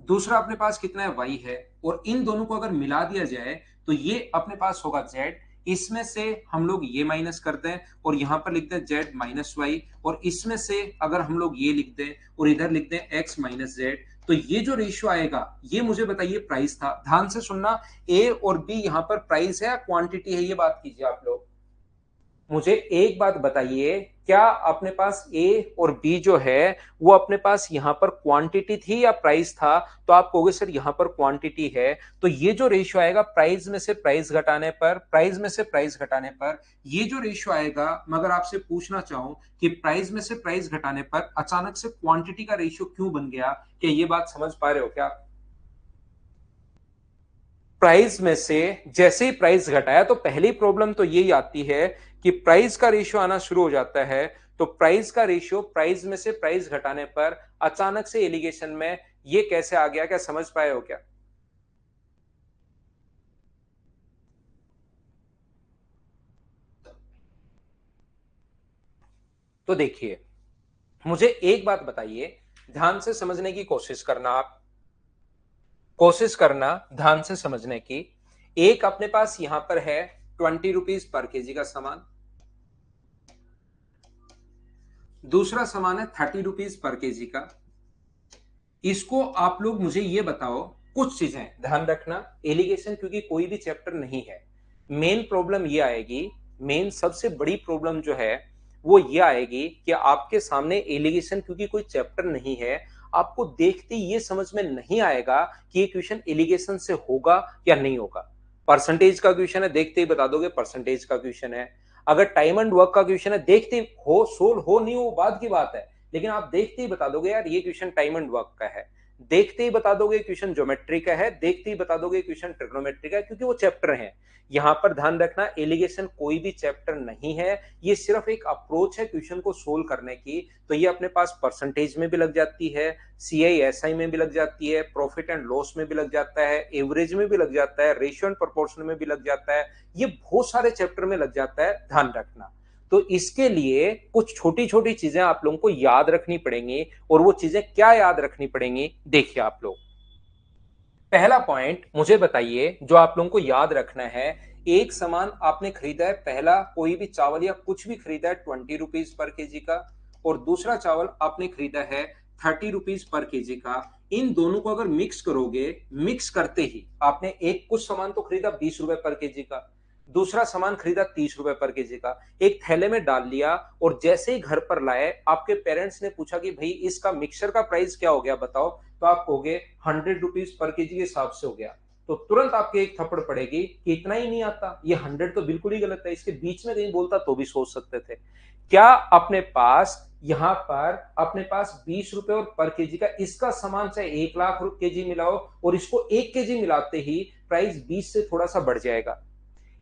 दूसरा अपने पास कितना है y है, और इन दोनों को अगर मिला दिया जाए तो ये अपने पास होगा z। इसमें से हम लोग ये माइनस कर दें और यहां पर लिख दें z माइनस वाई, और इसमें से अगर हम लोग ये लिख दें और इधर लिख दें x माइनस जेड, तो ये जो रेशियो आएगा ये मुझे बताइए प्राइस था। ध्यान से सुनना, a और b यहां पर प्राइस है या क्वांटिटी है, ये बात कीजिए आप लोग। मुझे एक बात बताइए, क्या अपने पास ए और बी जो है वो अपने पास यहां पर क्वांटिटी थी या प्राइस था? तो आप कहोगे सर यहां पर क्वांटिटी है, तो ये जो रेशियो आएगा प्राइस में से प्राइस घटाने पर, प्राइस में से प्राइस घटाने पर, ये जो रेशियो आएगा, मगर आपसे पूछना चाहूं कि प्राइस में से प्राइस घटाने पर अचानक से क्वांटिटी का रेशियो क्यों बन गया? क्या ये बात समझ पा रहे हो क्या? प्राइस में से जैसे ही प्राइस घटाया तो पहली प्रॉब्लम तो यही आती है कि प्राइस का रेशियो आना शुरू हो जाता है। तो प्राइस का रेशियो प्राइस में से प्राइस घटाने पर अचानक से एलिगेशन में ये कैसे आ गया, क्या समझ पाए हो क्या? तो देखिए, मुझे एक बात बताइए, ध्यान से समझने की कोशिश करना, आप कोशिश करना ध्यान से समझने की। एक अपने पास यहां पर है 20 रुपीज पर केजी का सामान, दूसरा सामान है 30 रुपीज पर केजी का। इसको आप लोग मुझे ये बताओ, कुछ चीजें ध्यान रखना, एलिगेशन क्योंकि कोई भी चैप्टर नहीं है, मेन प्रॉब्लम ये आएगी, मेन सबसे बड़ी प्रॉब्लम जो है वो ये आएगी कि आपके सामने एलिगेशन क्योंकि कोई चैप्टर नहीं है, आपको देखते ही ये समझ में नहीं आएगा कि ये क्वेश्चन एलिगेशन से होगा या नहीं होगा। परसेंटेज का क्वेश्चन है, देखते ही बता दोगे परसेंटेज का क्वेश्चन है। अगर टाइम एंड वर्क का क्वेश्चन है, देखते ही हो सोल हो नहीं हो बात की बात है, लेकिन आप देखते ही बता दोगे यार ये क्वेश्चन टाइम एंड वर्क का है, देखते ही बता दोगे क्वेश्चन ज्योमेट्री का है, देखते ही बता दोगे क्वेश्चन ट्रिग्नोमेट्री का है, क्योंकि वो चैप्टर है। यहां पर ध्यान रखना, एलिगेशन कोई भी चैप्टर नहीं है, ये सिर्फ एक अप्रोच है क्वेश्चन को सोल्व करने की। तो ये अपने पास परसेंटेज में भी लग जाती है, सीआई एसआई में भी लग जाती है, प्रॉफिट एंड लॉस में भी लग जाता है, एवरेज में भी लग जाता है, रेशियो एंड प्रोपोर्शन में भी लग जाता है, ये बहुत सारे चैप्टर में लग जाता है, ध्यान रखना। तो इसके लिए कुछ छोटी छोटी चीजें आप लोगों को याद रखनी पड़ेंगी, और वो चीजें क्या याद रखनी पड़ेंगी, देखिए आप लोग। पहला पॉइंट मुझे बताइए जो आप लोगों को याद रखना है, एक सामान आपने खरीदा है, पहला कोई भी चावल या कुछ भी खरीदा है 20 रुपीज पर केजी का, और दूसरा चावल आपने खरीदा है 30 रुपीज पर केजी का। इन दोनों को अगर मिक्स करोगे, मिक्स करते ही आपने एक कुछ सामान तो खरीदा 20 रुपए पर केजी का, दूसरा सामान खरीदा 30 रुपए पर केजी का, एक थैले में डाल लिया, और जैसे ही घर पर लाए आपके पेरेंट्स ने पूछा कि भाई इसका मिक्सचर का प्राइस क्या हो गया बताओ, तो आप कहोगे 100 रुपीज पर केजी के हिसाब से हो गया। तो तुरंत आपके एक थप्पड़ पड़ेगी कि इतना ही नहीं आता, ये 100 तो बिल्कुल ही गलत है, इसके बीच में कहीं बोलता तो भी सोच सकते थे। क्या अपने पास यहां पर अपने पास 20 रुपए और पर केजी का इसका सामान चाहे 1 लाख केजी मिलाओ, और इसको 1 केजी मिलाते ही प्राइस 20 से थोड़ा सा बढ़ जाएगा।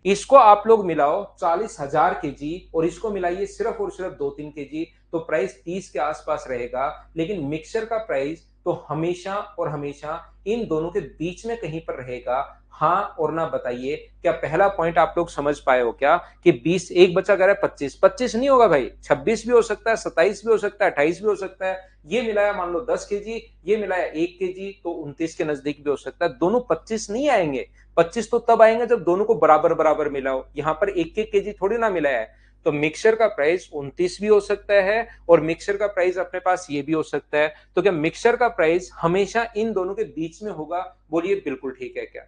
इसको आप लोग मिलाओ 40,000 केजी, और इसको मिलाइए सिर्फ और सिर्फ 2-3 केजी, तो प्राइस 30 के आसपास रहेगा। लेकिन मिक्सचर का प्राइस तो हमेशा और हमेशा इन दोनों के बीच में कहीं पर रहेगा। हाँ और ना बताइए, क्या पहला पॉइंट आप लोग समझ पाए हो क्या कि 20, एक बच्चा कह रहा है 25, 25 नहीं होगा भाई, 26 भी हो सकता है, 27 भी हो सकता है, 28 भी हो सकता है। ये मिलाया मान लो 10 केजी, ये मिलाया 1 केजी, तो 29 के नजदीक भी हो सकता है। दोनों 25 नहीं आएंगे, 25 तो तब आएंगे जब दोनों को बराबर बराबर मिलाओ, यहां पर 1-1 केजी थोड़ी ना मिलाया है। तो मिक्सचर का प्राइस 29 भी हो सकता है, और मिक्सचर का प्राइस अपने पास ये भी हो सकता है। तो क्या मिक्सचर का प्राइस हमेशा इन दोनों के बीच में होगा? बोलिए बिल्कुल ठीक है क्या?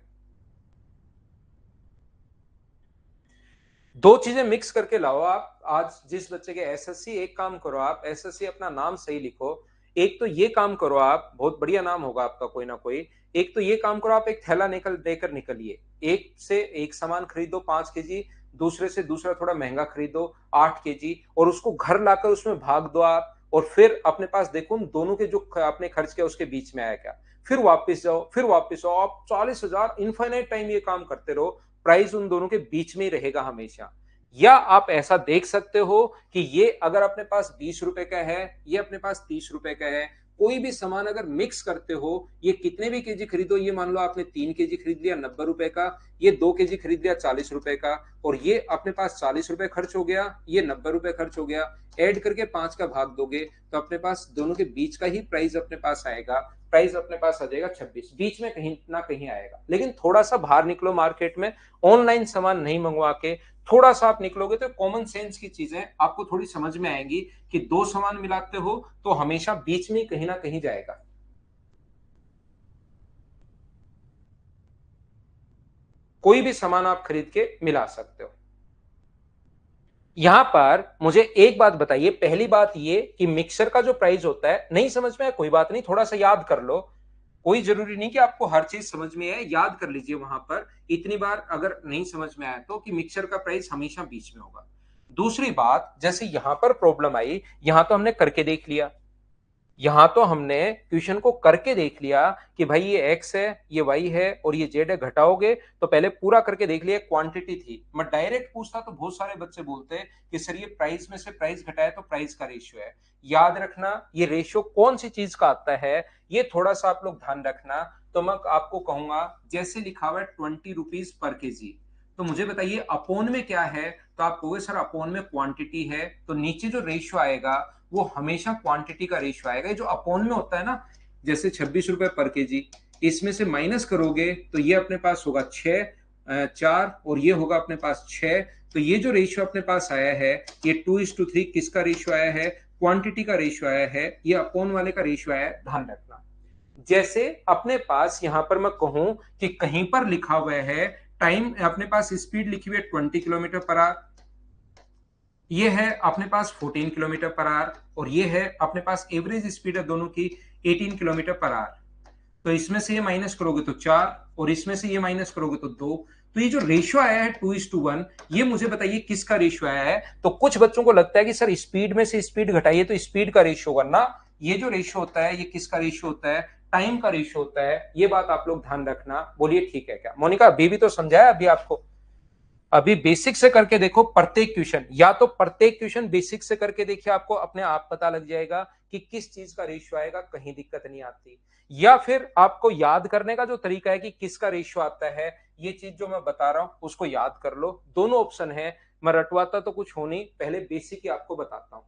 दो चीजें मिक्स करके लाओ आप, आज जिस बच्चे के एसएससी, एक काम करो आप एसएससी अपना नाम सही लिखो। एक तो ये काम करो आप, बहुत बढ़िया नाम होगा आपका कोई ना कोई। एक तो ये काम करो आप, एक थैला निकल देकर निकलिए, एक से एक सामान खरीदो 5 केजी, दूसरे से दूसरा थोड़ा महंगा खरीदो 8 केजी, और उसको घर लाकर उसमें भाग दो आप, और फिर अपने पास देखो उन दोनों के जो आपने खर्च किया उसके बीच में आया क्या। फिर वापस जाओ, फिर वापस आओ, आप 40,000 इनफाइनाइट टाइम ये काम करते रहो, प्राइस उन दोनों के बीच में ही रहेगा हमेशा। या आप ऐसा देख सकते हो कि ये अगर अपने पास 20 रुपए का है, ये अपने पास 30 रुपए का है, कोई भी सामान अगर मिक्स करते हो, ये कितने भी केजी खरीदो, ये मान लो आपने 3 केजी खरीद लिया 90 रुपए का, ये 2 केजी खरीद लिया 40 रुपए का, और ये अपने पास 40 रुपए खर्च हो गया, ये 90 रुपए खर्च हो गया, ऐड करके 5 का भाग दोगे तो अपने पास दोनों के बीच का ही प्राइस अपने पास आएगा। प्राइस अपने पास आ जाएगा 26, बीच में कहीं ना कहीं आएगा। लेकिन थोड़ा सा बाहर निकलो मार्केट में, ऑनलाइन सामान नहीं मंगवा के थोड़ा सा आप निकलोगे तो कॉमन सेंस की चीजें आपको थोड़ी समझ में आएंगी कि दो सामान मिलाते हो तो हमेशा बीच में कहीं ना कहीं जाएगा। कोई भी सामान आप खरीद के मिला सकते हो। यहां पर मुझे एक बात बताइए, पहली बात ये कि मिक्सर का जो प्राइस होता है, नहीं समझ में आया कोई बात नहीं, थोड़ा सा याद कर लो। कोई जरूरी नहीं कि आपको हर चीज समझ में आए, याद कर लीजिए वहां पर इतनी बार अगर नहीं समझ में आया तो कि मिक्सर का प्राइस हमेशा बीच में होगा। दूसरी बात, जैसे यहां पर प्रॉब्लम आई, यहां तो हमने करके देख लिया, यहां तो हमने क्वेश्चन को करके देख लिया कि भाई ये एक्स है, ये वाई है और ये जेड है, घटाओगे तो पहले पूरा करके देख लिया, क्वांटिटी थी। मैं डायरेक्ट पूछता तो बहुत सारे बच्चे बोलते कि सर ये प्राइस में से प्राइस घटाए तो प्राइस का रेशियो है। याद रखना ये रेशियो कौन सी चीज का आता है, ये थोड़ा सा आप लोग ध्यान रखना। तो मैं आपको कहूंगा, जैसे लिखा हुआ है 20 रुपीज पर केजी, तो मुझे बताइए अपोन में क्या है। तो आप कहोगे सर अपोन में क्वांटिटी है, तो नीचे जो रेशियो आएगा वो हमेशा क्वांटिटी का रेशियो आएगा। जो अपोन में होता है ना, जैसे 26 रुपए पर केजी, इसमें से माइनस करोगे तो ये अपने पास होगा 6, 4 और ये होगा अपने पास 6। तो ये जो रेशियो अपने पास आया है ये 2:3 किसका रेशियो आया है, क्वांटिटी का रेशियो आया है, ये अपोन वाले का रेशियो आया है, ध्यान रखना। जैसे अपने पास यहां पर मैं कहूं कि कहीं पर लिखा हुआ है टाइम, अपने पास स्पीड लिखी हुई है 20 किलोमीटर पर आवर, ये है अपने पास 14 किलोमीटर पर आवर, और ये है अपने पास एवरेज स्पीड है दोनों की 18 किलोमीटर पर आवर। तो इसमें से ये माइनस करोगे तो 4 और इसमें से ये माइनस करोगे तो 2। तो ये जो रेशियो आया है 2:1, ये मुझे बताइए किसका रेशियो आया है। तो कुछ बच्चों को लगता है कि सर स्पीड में से स्पीड घटाइए तो स्पीड का रेशियो करना, ये जो रेशियो होता है ये किसका रेशियो होता है, टाइम का रेशियो होता है। ये बात आप लोग ध्यान रखना। बोलिए ठीक है क्या मोनिका, अभी भी तो समझाया अभी आपको, अभी बेसिक से करके देखो प्रत्येक क्वेश्चन, या तो प्रत्येक क्वेश्चन बेसिक से करके देखिए, आपको अपने आप पता लग जाएगा कि किस चीज का रेशियो आएगा, कहीं दिक्कत नहीं आती। या फिर आपको याद करने का जो तरीका है कि किसका रेशियो आता है, ये चीज जो मैं बता रहा हूं उसको याद कर लो। दोनों ऑप्शन है, मैं रटवाता तो कुछ हो नहीं, पहले बेसिक ही आपको बताता हूं।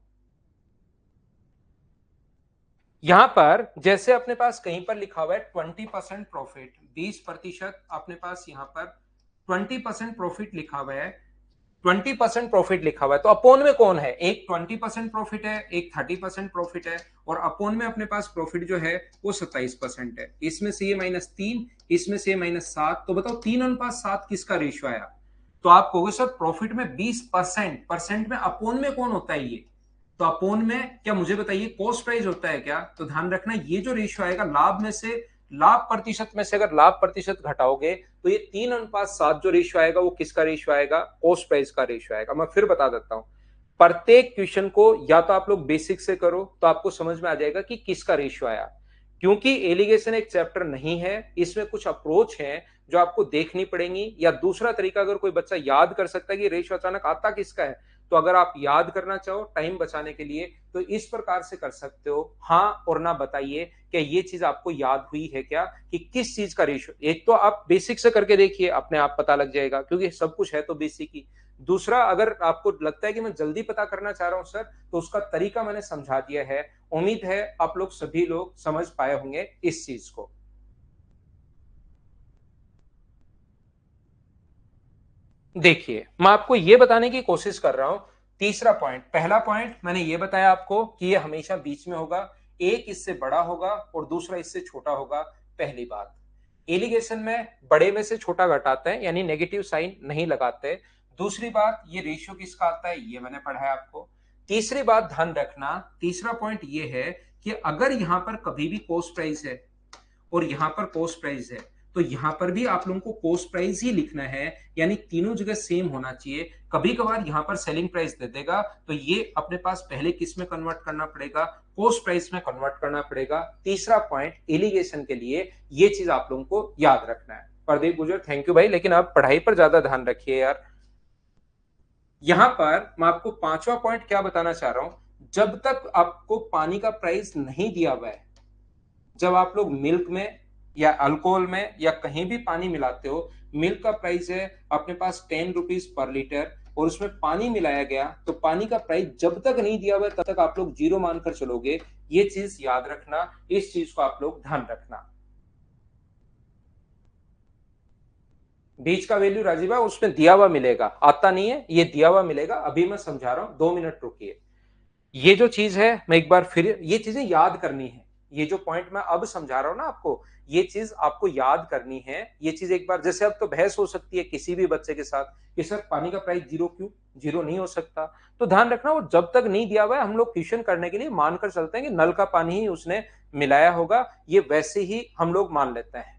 यहां पर जैसे अपने पास कहीं पर लिखा हुआ है 20% प्रॉफिट, 20% अपने पास यहां पर 20% प्रॉफिट लिखा हुआ है, 20% प्रॉफिट लिखा हुआ है, तो अपोन में कौन है, एक 20% प्रॉफिट है, एक 30% प्रॉफिट है, और अपोन में अपने पास प्रॉफिट जो है वो 27% है। इसमें से ये -3, इसमें से -7, तो बताओ 3:7 किसका रेशियो आया। तो आप कहोगे सर प्रॉफिट में 20%, परसेंट में अपोन में कौन होता है ये, तो अपोन में क्या मुझे बताइए कॉस्ट प्राइस होता है क्या। तो ध्यान रखना ये जो रेशियो आएगा लाभ में से, लाभ प्रतिशत में से अगर लाभ प्रतिशत घटाओगे तो ये 3:7 जो रेशियो आएगा वो किसका रेशियो आएगा, कॉस्ट प्राइस का रेशियो आएगा। मैं फिर बता देता हूं, प्रत्येक क्वेश्चन को या तो आप लोग बेसिक से करो तो आपको समझ में आ जाएगा कि किसका रेशियो आया। क्योंकि एलिगेशन एक चैप्टर नहीं है, इसमें कुछ अप्रोच है जो आपको देखनी पड़ेंगी। या दूसरा तरीका, अगर कोई बच्चा याद कर सकता है कि रेशियो अचानक आता किसका है, तो अगर आप याद करना चाहो टाइम बचाने के लिए तो इस प्रकार से कर सकते हो, हाँ और ना बताइए कि ये चीज आपको याद हुई है क्या, कि किस चीज का रेशियो। एक तो आप बेसिक से करके देखिए, अपने आप पता लग जाएगा क्योंकि सब कुछ है तो बेसिक ही। दूसरा, अगर आपको लगता है कि मैं जल्दी पता करना चाह रहा हूं सर, तो उसका तरीका मैंने समझा दिया है। उम्मीद है आप लोग सभी लोग समझ पाए होंगे इस चीज को। देखिए मैं आपको यह बताने की कोशिश कर रहा हूं, तीसरा पॉइंट, पहला पॉइंट मैंने यह बताया आपको कि यह हमेशा बीच में होगा, एक इससे बड़ा होगा और दूसरा इससे छोटा होगा। पहली बात, एलिगेशन में बड़े में से छोटा घटाते हैं, यानी नेगेटिव साइन नहीं लगाते। दूसरी बात, ये रेशियो किसका आता है ये मैंने पढ़ा है आपको। तीसरी बात ध्यान रखना, तीसरा पॉइंट ये है कि अगर यहां पर कभी भी कॉस्ट प्राइस है और यहां पर कॉस्ट प्राइस है, तो यहां पर भी आप लोगों को कॉस्ट प्राइस ही लिखना है, यानी तीनों जगह सेम होना चाहिए। कभी कभार यहां पर सेलिंग प्राइस दे देगा तो ये अपने पास पहले किस में कन्वर्ट करना पड़ेगा, कॉस्ट प्राइस में कन्वर्ट करना पड़ेगा। तीसरा पॉइंट एलिगेशन के लिए ये चीज आप लोगों को याद रखना है। प्रदीप गुजर थैंक यू भाई, लेकिन आप पढ़ाई पर ज्यादा ध्यान रखिए यार। यहां पर मैं आपको पांचवा पॉइंट क्या बताना चाह रहा हूं, जब तक आपको पानी का प्राइस नहीं दिया हुआ है, जब आप लोग मिल्क में या अल्कोहल में या कहीं भी पानी मिलाते हो, मिल्क का प्राइस है अपने पास 10 रुपीज पर लीटर और उसमें पानी मिलाया गया, तो पानी का प्राइस जब तक नहीं दिया हुआ तब तक आप लोग जीरो मानकर चलोगे। ये चीज याद रखना, इस चीज को आप लोग ध्यान रखना। बीच का वैल्यू राजीव भाई उसमें दिया हुआ मिलेगा, आता नहीं है, ये दिया हुआ मिलेगा, अभी मैं समझा रहा हूं, 2 मिनट रुकिए। ये जो चीज है मैं एक बार फिर, ये चीजें याद करनी है, ये जो पॉइंट मैं अब समझा रहा हूं ना आपको, ये चीज आपको याद करनी है। ये चीज एक बार, जैसे अब तो बहस हो सकती है किसी भी बच्चे के साथ कि सर पानी का प्राइस जीरो क्यों, जीरो नहीं हो सकता। तो ध्यान रखना, वो जब तक नहीं दिया हुआ है हम लोग क्वेश्चन करने के लिए मानकर चलते हैं कि नल का पानी ही उसने मिलाया होगा, ये वैसे ही हम लोग मान लेते हैं।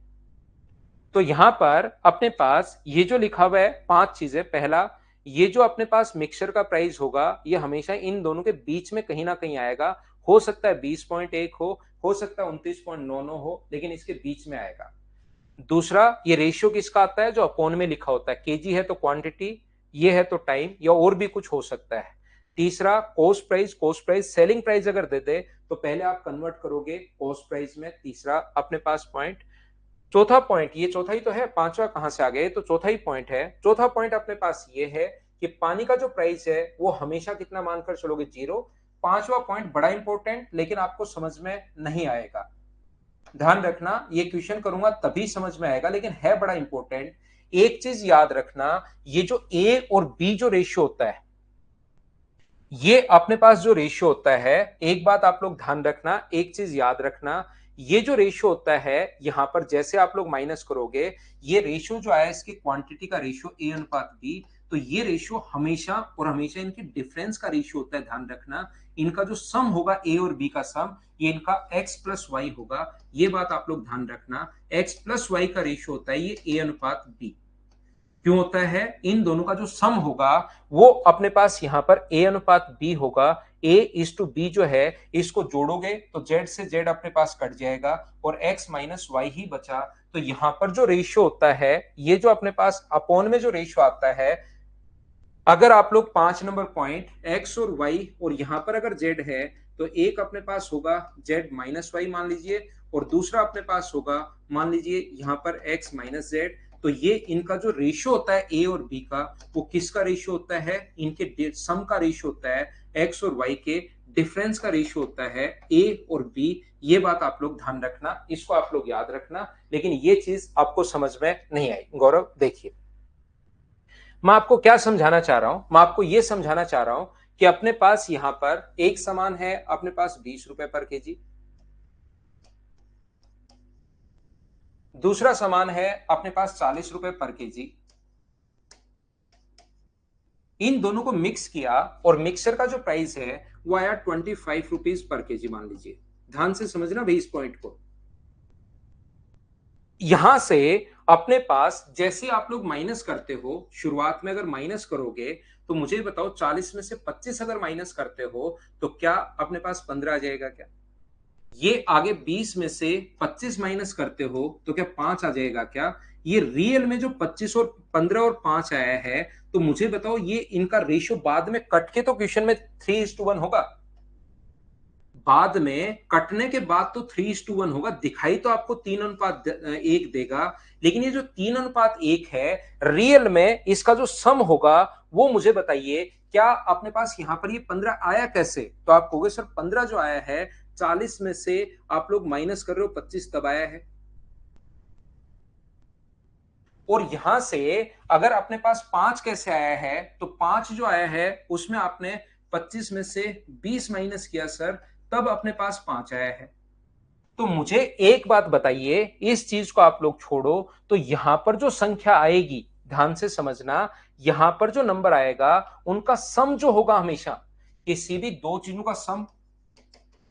तो यहां पर अपने पास ये जो लिखा हुआ है पांच चीजें, पहला ये जो अपने पास मिक्सचर का प्राइस होगा ये हमेशा इन दोनों के बीच में कहीं ना कहीं आएगा। हो सकता है 20.1 हो सकता है 29.99 हो, लेकिन इसके बीच में आएगा। दूसरा, ये रेशियो किसका आता है, जो अपोन में लिखा होता है, केजी है तो क्वांटिटी, ये है तो टाइम, या और भी कुछ हो सकता है। तीसरा, कॉस्ट प्राइस सेलिंग प्राइस अगर दे दे तो पहले आप कन्वर्ट करोगे कॉस्ट प्राइस में। तीसरा अपने पास पॉइंट, चौथा पॉइंट, ये चौथा ही तो है, पांचवा कहां से आ गया, तो चौथा ही पॉइंट है। चौथा पॉइंट अपने पास ये है कि पानी का जो प्राइस है वो हमेशा कितना मानकर चलोगे, जीरो। पांचवा पॉइंट बड़ा इंपॉर्टेंट, लेकिन आपको समझ में नहीं आएगा, ध्यान रखना, ये क्वेश्चन करूंगा तभी समझ में आएगा, लेकिन है बड़ा इंपॉर्टेंट। एक चीज याद रखना, ये जो ए और बी जो रेशियो होता है, ये अपने पास जो रेशियो होता है, एक बात आप लोग ध्यान रखना, एक चीज याद रखना, ये जो रेशियो होता है यहां पर जैसे आप लोग माइनस करोगे, ये रेशियो जो आया इसकी क्वांटिटी का रेशियो ए अनुपात बी, तो ये रेशियो हमेशा और हमेशा इनके डिफरेंस का रेशियो होता है, ध्यान रखना। इनका जो सम होगा ए और बी का सम, ये इनका x प्लस वाई होगा, ये बात आप लोग ध्यान रखना। x प्लस वाई का रेशियो होता है ये ए अनुपात बी। क्यों होता है, इन दोनों का जो सम होगा वो अपने पास यहां पर ए अनुपात बी होगा। ए इज टू बी जो है, इसको जोड़ोगे तो जेड से जेड अपने पास कट जाएगा और एक्स माइनस वाई ही बचा। तो यहां पर जो रेशियो होता है, ये जो अपने पास अपोन में जो रेशियो आता है, अगर आप लोग 5 नंबर पॉइंट एक्स और वाई और यहां पर अगर जेड है, तो एक अपने पास होगा जेड माइनस वाई मान लीजिए, और दूसरा अपने पास होगा मान लीजिए यहां पर एक्स माइनस जेड। तो ये इनका जो रेशियो होता है ए और बी का, वो किसका रेशियो होता है, इनके सम का रेशियो होता है, एक्स और वाई के डिफरेंस का रेशियो होता है ए और बी। ये बात आप लोग ध्यान रखना, इसको आप लोग याद रखना, लेकिन ये चीज आपको समझ में नहीं आई। गौरव देखिए, मैं आपको क्या समझाना चाह रहा हूं, मैं आपको यह समझाना चाह रहा हूं कि अपने पास यहां पर एक सामान है अपने पास 20 रुपए पर केजी, दूसरा सामान है अपने पास 40 रुपए पर केजी। इन दोनों को मिक्स किया और मिक्सर का जो प्राइस है वो आया 25 रुपीज पर केजी मान लीजिए। ध्यान से समझना भाई इस पॉइंट को। यहां से अपने पास जैसे आप लोग माइनस करते हो, शुरुआत में अगर माइनस करोगे तो मुझे बताओ 40 में से 25 अगर माइनस करते हो तो क्या अपने पास 15 आ जाएगा क्या? ये आगे 20 में से 25 माइनस करते हो तो क्या 5 आ जाएगा क्या? ये रियल में जो 25 और 15 और 5 आया है, तो मुझे बताओ ये इनका रेशियो बाद में कट के तो क्वेश्चन में 3:1 होगा, बाद में कटने के बाद तो 3:1 होगा, दिखाई तो आपको 3:1 देगा, लेकिन ये जो 3:1 है, रियल में इसका जो सम होगा वो मुझे बताइए, क्या अपने पास यहां पर ये 15 आया कैसे? तो आप कहोगे सर 15 जो आया है 40 में से आप लोग माइनस कर रहे हो 25 तब आया है। और यहां से अगर अपने पास 5 कैसे आया है, तो 5 जो आया है उसमें आपने 25 में से 20 माइनस किया सर, तब अपने पास 5 आया है। तो मुझे एक बात बताइए, इस चीज को आप लोग छोड़ो, तो यहां पर जो संख्या आएगी, ध्यान से समझना, यहां पर जो नंबर आएगा उनका सम जो होगा हमेशा, किसी भी दो चीजों का सम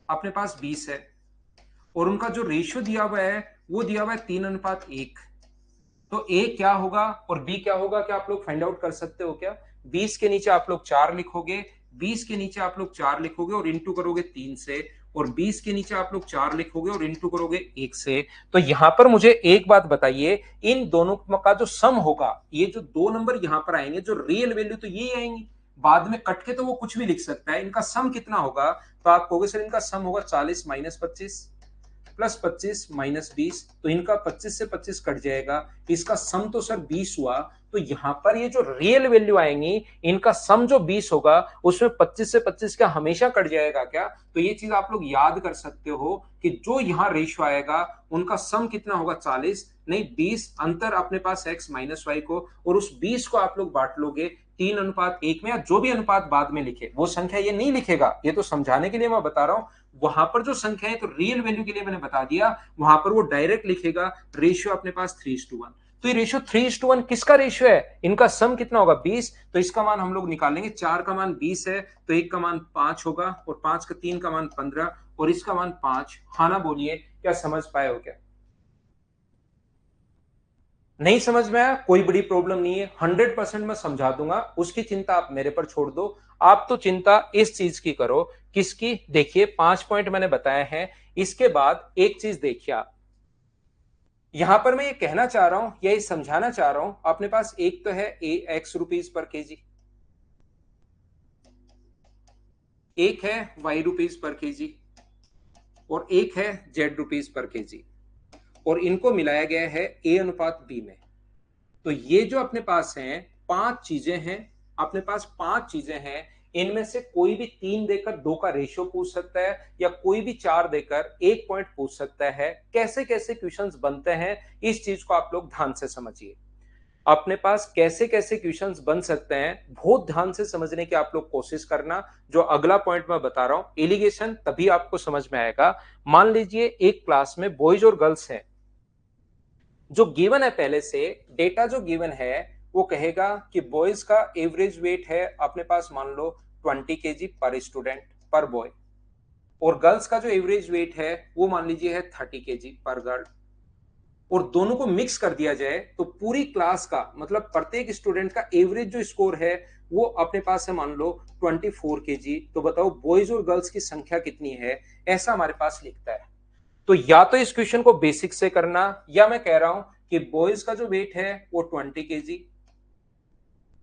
अपने पास 20 है और उनका जो रेशियो दिया हुआ है वो दिया हुआ है 3:1। तो ए क्या होगा और बी क्या होगा, क्या आप लोग फाइंड आउट कर सकते हो क्या? 20 के नीचे आप लोग 4 लिखोगे, 20 के नीचे आप लोग 4 लिखोगे और इंटू करोगे 3 से, और 20 के नीचे आप लोग 4 लिखोगे और इंटू करोगे 1 से। तो यहां पर मुझे एक बात बताइए, इन दोनों का जो सम होगा, ये जो दो नंबर यहां पर आएंगे जो रियल वैल्यू तो ये आएंगी, बाद में कट के तो वो कुछ भी लिख सकता है। इनका सम कितना होगा, तो आप कहोगे सर इनका सम होगा 40 माइनस 25 प्लस 25 माइनस 20, तो इनका 25 से 25 कट जाएगा, इसका सम तो सर 20 हुआ। तो यहां पर ये जो रियल वैल्यू आएंगी, इनका सम जो 20 होगा उसमें 25 से 25 का हमेशा कट जाएगा क्या। तो ये चीज आप लोग याद कर सकते हो कि जो यहाँ रेशियो आएगा उनका सम कितना होगा 40 नहीं 20, अंतर अपने पास x माइनस वाई को, और उस 20 को आप लोग बांट लोगे 3:1 में, या जो भी अनुपात बाद में लिखे वो संख्या ये नहीं लिखेगा, ये तो समझाने के लिए मैं बता रहा हूं। वहां पर जो संख्या है तो रियल वैल्यू के लिए मैंने बता दिया, वहां पर वो डायरेक्ट लिखेगा रेशियो अपने पास 3:1। तो ये रेशियो 3:1 किसका रेशियो है, इनका सम कितना होगा 20, तो इसका मान हम लोग निकालेंगे। 4 का मान 20 है तो 1 का मान 5 होगा, और 5 का 3 का मान 15, और इसका मान 5। हाँ ना बोलिए, क्या समझ पाए हो क्या। नहीं समझ में आया, कोई बड़ी प्रॉब्लम नहीं है, 100% मैं समझा दूंगा, उसकी चिंता आप मेरे पर छोड़ दो। आप तो चिंता इस चीज की करो, किसकी, देखिए 5 पॉइंट मैंने बताए हैं। इसके बाद एक चीज देखिए आप, यहां पर मैं ये कहना चाह रहा हूं या ये समझाना चाह रहा हूं, अपने पास एक तो है ए एक्स रुपीज पर केजी, एक है वाई रुपीज पर केजी, और एक है जेड रुपीज पर केजी, और इनको मिलाया गया है ए अनुपात बी में। तो ये जो अपने पास हैं 5 चीजें हैं, अपने पास 5 चीजें हैं, इनमें से कोई भी 3 देकर 2 का रेशियो पूछ सकता है, या कोई भी 4 देकर 1 पॉइंट पूछ सकता है। कैसे कैसे क्वेश्चंस बनते हैं, इस चीज को आप लोग ध्यान से समझिए। अपने पास कैसे कैसे क्वेश्चंस बन सकते हैं, बहुत ध्यान से समझने की आप लोग कोशिश करना। जो अगला पॉइंट मैं बता रहा हूं एलिगेशन, तभी आपको समझ में आएगा। मान लीजिए एक क्लास में बॉयज और गर्ल्स हैं, जो गिवन है पहले से डेटा जो गिवन है वो कहेगा कि बॉयज का एवरेज वेट है अपने पास मान लो 20 केजी पर स्टूडेंट पर बॉय, और गर्ल्स का जो एवरेज वेट है वो मान लीजिए है 30 केजी पर गर्ल, और दोनों को मिक्स कर दिया जाए तो पूरी क्लास का मतलब प्रत्येक स्टूडेंट का एवरेज जो स्कोर है वो अपने पास है मान लो 24 केजी। तो बताओ बॉयज और गर्ल्स की संख्या कितनी है, ऐसा हमारे पास लिखता है। तो या तो इस क्वेश्चन को बेसिक से करना, या मैं कह रहा हूं कि बॉयज का जो वेट है वो 20 केजी,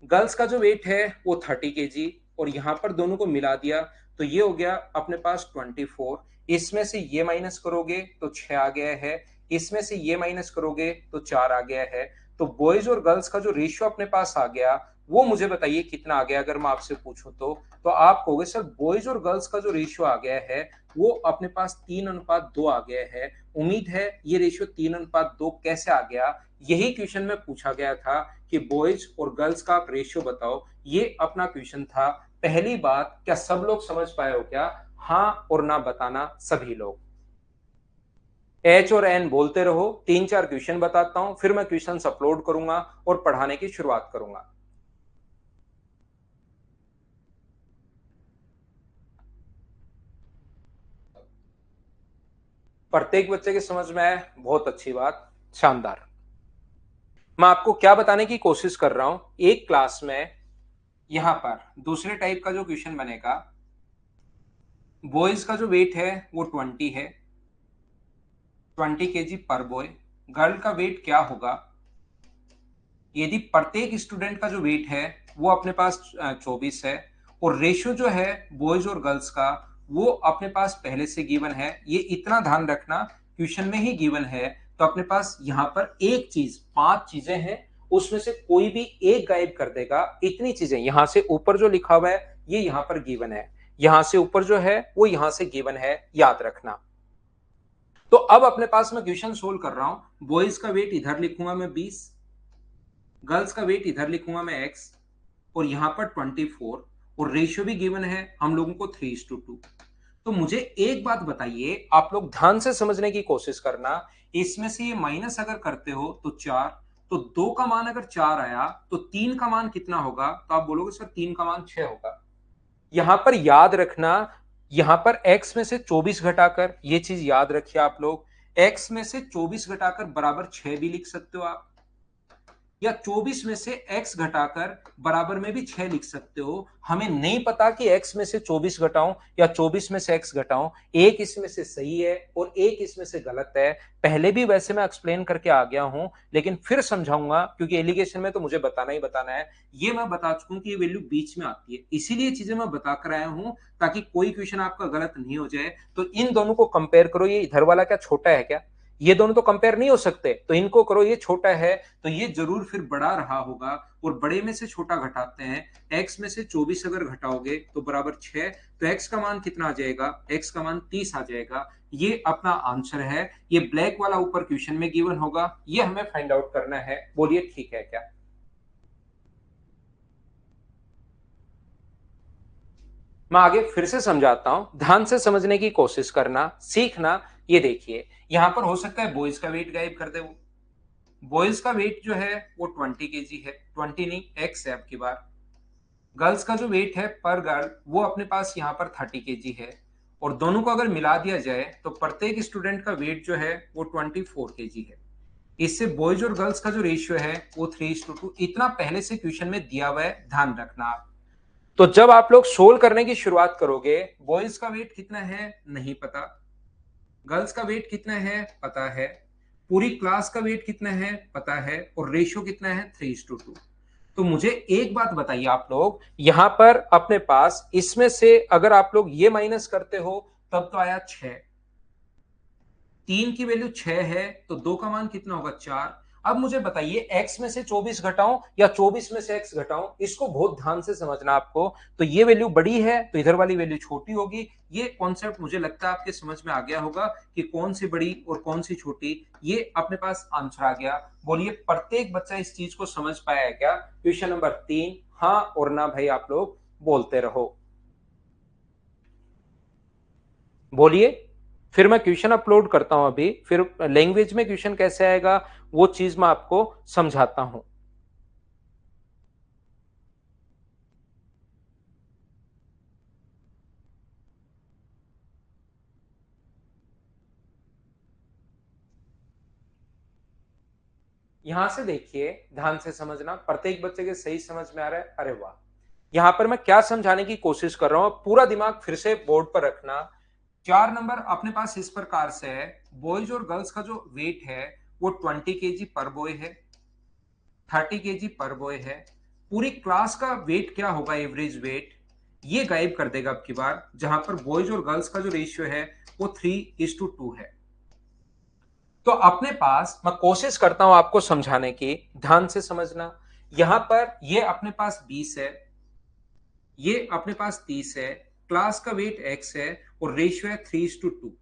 गर्ल्स का जो वेट है वो 30 केजी, और यहां पर दोनों को मिला दिया तो ये हो गया अपने पास 24। इसमें से ये माइनस करोगे तो 6 आ गया है, इसमें से ये माइनस करोगे तो 4 आ गया है। तो बॉयज और गर्ल्स का जो रेशियो अपने पास आ गया वो मुझे बताइए कितना आ गया, अगर मैं आपसे पूछूं तो आप कहोगे सर बॉयज और गर्ल्स का जो रेशियो आ गया है वो अपने पास 3:2 आ गया है। उम्मीद है ये रेशियो 3:2 कैसे आ गया, यही क्वेश्चन में पूछा गया था कि बॉयज और गर्ल्स का आप रेशियो बताओ, ये अपना क्वेश्चन था। पहली बात, क्या सब लोग समझ पाए हो क्या, हाँ और ना बताना सभी लोग। एच और एन बोलते रहो, 3-4 क्वेश्चन बताता हूं, फिर मैं क्वेश्चन अपलोड करूंगा और पढ़ाने की शुरुआत करूंगा। प्रत्येक बच्चे के समझ में आए, बहुत अच्छी बात, शानदार। मैं आपको क्या बताने की कोशिश कर रहा हूं, एक क्लास में यहां पर दूसरे टाइप का जो क्वेश्चन बनेगा, बॉयज का जो वेट है वो 20 है, 20 केजी पर बॉय। गर्ल का वेट क्या होगा, यदि प्रत्येक स्टूडेंट का जो वेट है वो अपने पास 24 है, और रेशियो जो है बॉयज और गर्ल्स का वो अपने पास पहले से गिवन है। ये इतना ध्यान रखना क्वेश्चन में ही गिवन है, तो अपने पास यहां पर एक चीज, 5 चीजें हैं, उसमें से कोई भी एक गायब कर देगा। इतनी चीजें यहां से ऊपर जो लिखा हुआ है ये यहां पर गिवन है, यहां से ऊपर जो है वो यहां से गिवन है, याद रखना। तो अब अपने पास मैं क्वेश्चन सोल्व कर रहा हूं, बॉयज का वेट इधर लिखूंगा मैं 20, गर्ल्स का वेट इधर लिखूंगा मैं x, और यहां पर 24, और रेशियो भी गिवन है हम लोगों को 3:2। तो मुझे एक बात बताइए, आप लोग ध्यान से समझने की कोशिश करना, इसमें से ये माइनस अगर करते हो तो 4, तो 2 का मान अगर 4 आया तो 3 का मान कितना होगा, तो आप बोलोगे सर 3 का मान 6 होगा। यहां पर याद रखना, यहां पर x में से 24 घटाकर, ये चीज याद रखिए आप लोग, x में से 24 घटाकर बराबर 6 भी लिख सकते हो आप। या 24 में से x घटाकर बराबर में भी 6 लिख सकते हो। हमें नहीं पता कि x में से 24 घटाऊं या 24 में से x घटाऊं, एक इसमें से सही है और एक इसमें से गलत है। पहले भी वैसे मैं एक्सप्लेन करके आ गया हूं, लेकिन फिर समझाऊंगा क्योंकि एलिगेशन में तो मुझे बताना ही बताना है। ये मैं बता चुका हूं कि ये वैल्यू बीच में आती है, इसीलिए चीजें मैं बता कर आया हूं ताकि कोई क्वेश्चन आपका गलत नहीं हो जाए। तो इन दोनों को कंपेयर करो, ये इधर वाला क्या छोटा है क्या? ये दोनों तो कंपेयर नहीं हो सकते, तो इनको करो, ये छोटा है तो ये जरूर फिर बड़ा रहा होगा, और बड़े में से छोटा घटाते हैं। x में से 24 अगर घटाओगे तो बराबर 6, तो x का मान कितना आ जाएगा? x का मान 30 आ जाएगा। ये अपना आंसर है। ये ब्लैक वाला ऊपर क्वेश्चन में गिवन होगा, ये हमें फाइंड आउट करना है। बोलिए ठीक है क्या? मैं आगे फिर से समझाता हूं, ध्यान से समझने की कोशिश करना, सीखना। ये देखिए, यहां पर हो सकता है बॉयज का वेट गायब कर दे। वो बॉयज का वेट जो है वो 20 kg है, 20 नहीं, एक्स है। अब की बार गर्ल्स का जो वेट है पर गर्ल वो अपने पास यहाँ पर 30 kg है, और दोनों को अगर मिला दिया जाए तो प्रत्येक स्टूडेंट का वेट जो है वो 24 kg है। इससे बॉयज और गर्ल्स का जो रेशियो है वो 3:2। इतना पहले से क्वेश्चन में दिया हुआ है, ध्यान रखना आप। तो जब आप लोग सोल्व करने की शुरुआत करोगे, बॉयज का वेट कितना है नहीं पता, गर्ल्स का वेट कितना है पता है, पूरी क्लास का वेट कितना है पता है, और रेशियो कितना है 3:2। तो मुझे एक बात बताइए, आप लोग यहां पर अपने पास इसमें से अगर आप लोग ये माइनस करते हो तब तो आया 6, 3 की वैल्यू 6 है तो 2 का मान कितना होगा 4। अब मुझे बताइए x में से 24 घटाऊं या 24 में से x घटाऊं, इसको बहुत ध्यान से समझना आपको। तो ये वैल्यू बड़ी है तो इधर वाली वैल्यू छोटी होगी। ये कॉन्सेप्ट मुझे लगता है आपके समझ में आ गया होगा कि कौन सी बड़ी और कौन सी छोटी। ये अपने पास आंसर आ गया। बोलिए प्रत्येक बच्चा इस चीज को समझ पाया है क्या? क्वेश्चन नंबर 3 हाँ और ना भाई आप लोग बोलते रहो। बोलिए, फिर मैं क्वेश्चन अपलोड करता हूं अभी, फिर लैंग्वेज में क्वेश्चन कैसे आएगा वो चीज मैं आपको समझाता हूं। यहां से देखिए, ध्यान से समझना, प्रत्येक बच्चे के सही समझ में आ रहा है? अरे वाह। यहां पर मैं क्या समझाने की कोशिश कर रहा हूं, पूरा दिमाग फिर से बोर्ड पर रखना। 4 नंबर अपने पास इस प्रकार से है, बॉयज और गर्ल्स का जो वेट है वो 20 kg पर बॉय है, 30 kg पर बॉय है। पूरी क्लास का वेट क्या होगा, एवरेज वेट, ये गायब कर देगा अब की बार, जहां पर बॉयज और गर्ल्स का जो रेशियो है वो 3:2 है। तो अपने पास मैं कोशिश करता हूं आपको समझाने की, ध्यान से समझना। यहां पर ये अपने पास 20 है, ये अपने पास 30 है, क्लास का वेट x है और रेशियो है 3:2।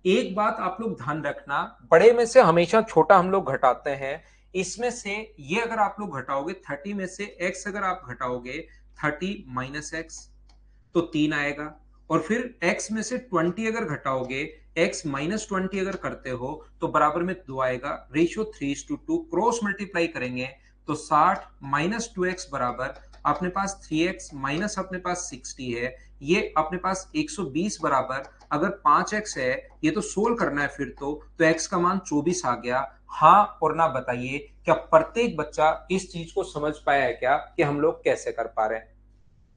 एक बात आप लोग ध्यान रखना, बड़े में से हमेशा छोटा हम लोग घटाते हैं। इसमें से ये अगर आप लोग घटाओगे 30 में से x अगर आप घटाओगे, 30 माइनस एक्स तो 3 आएगा। और फिर x में से 20 अगर घटाओगे, x माइनस 20 अगर करते हो तो बराबर में 2 आएगा। रेशियो 3:2, क्रॉस मल्टीप्लाई करेंगे तो 60 माइनस 2x बराबर अपने पास 3x माइनस अपने पास 60 है, ये अपने पास 120 बराबर अगर 5x है, ये तो सोल्व करना है फिर तो x का मान 24 आ गया। हाँ और ना बताइए, क्या प्रत्येक बच्चा इस चीज को समझ पाया है क्या कि हम लोग कैसे कर पा रहे हैं?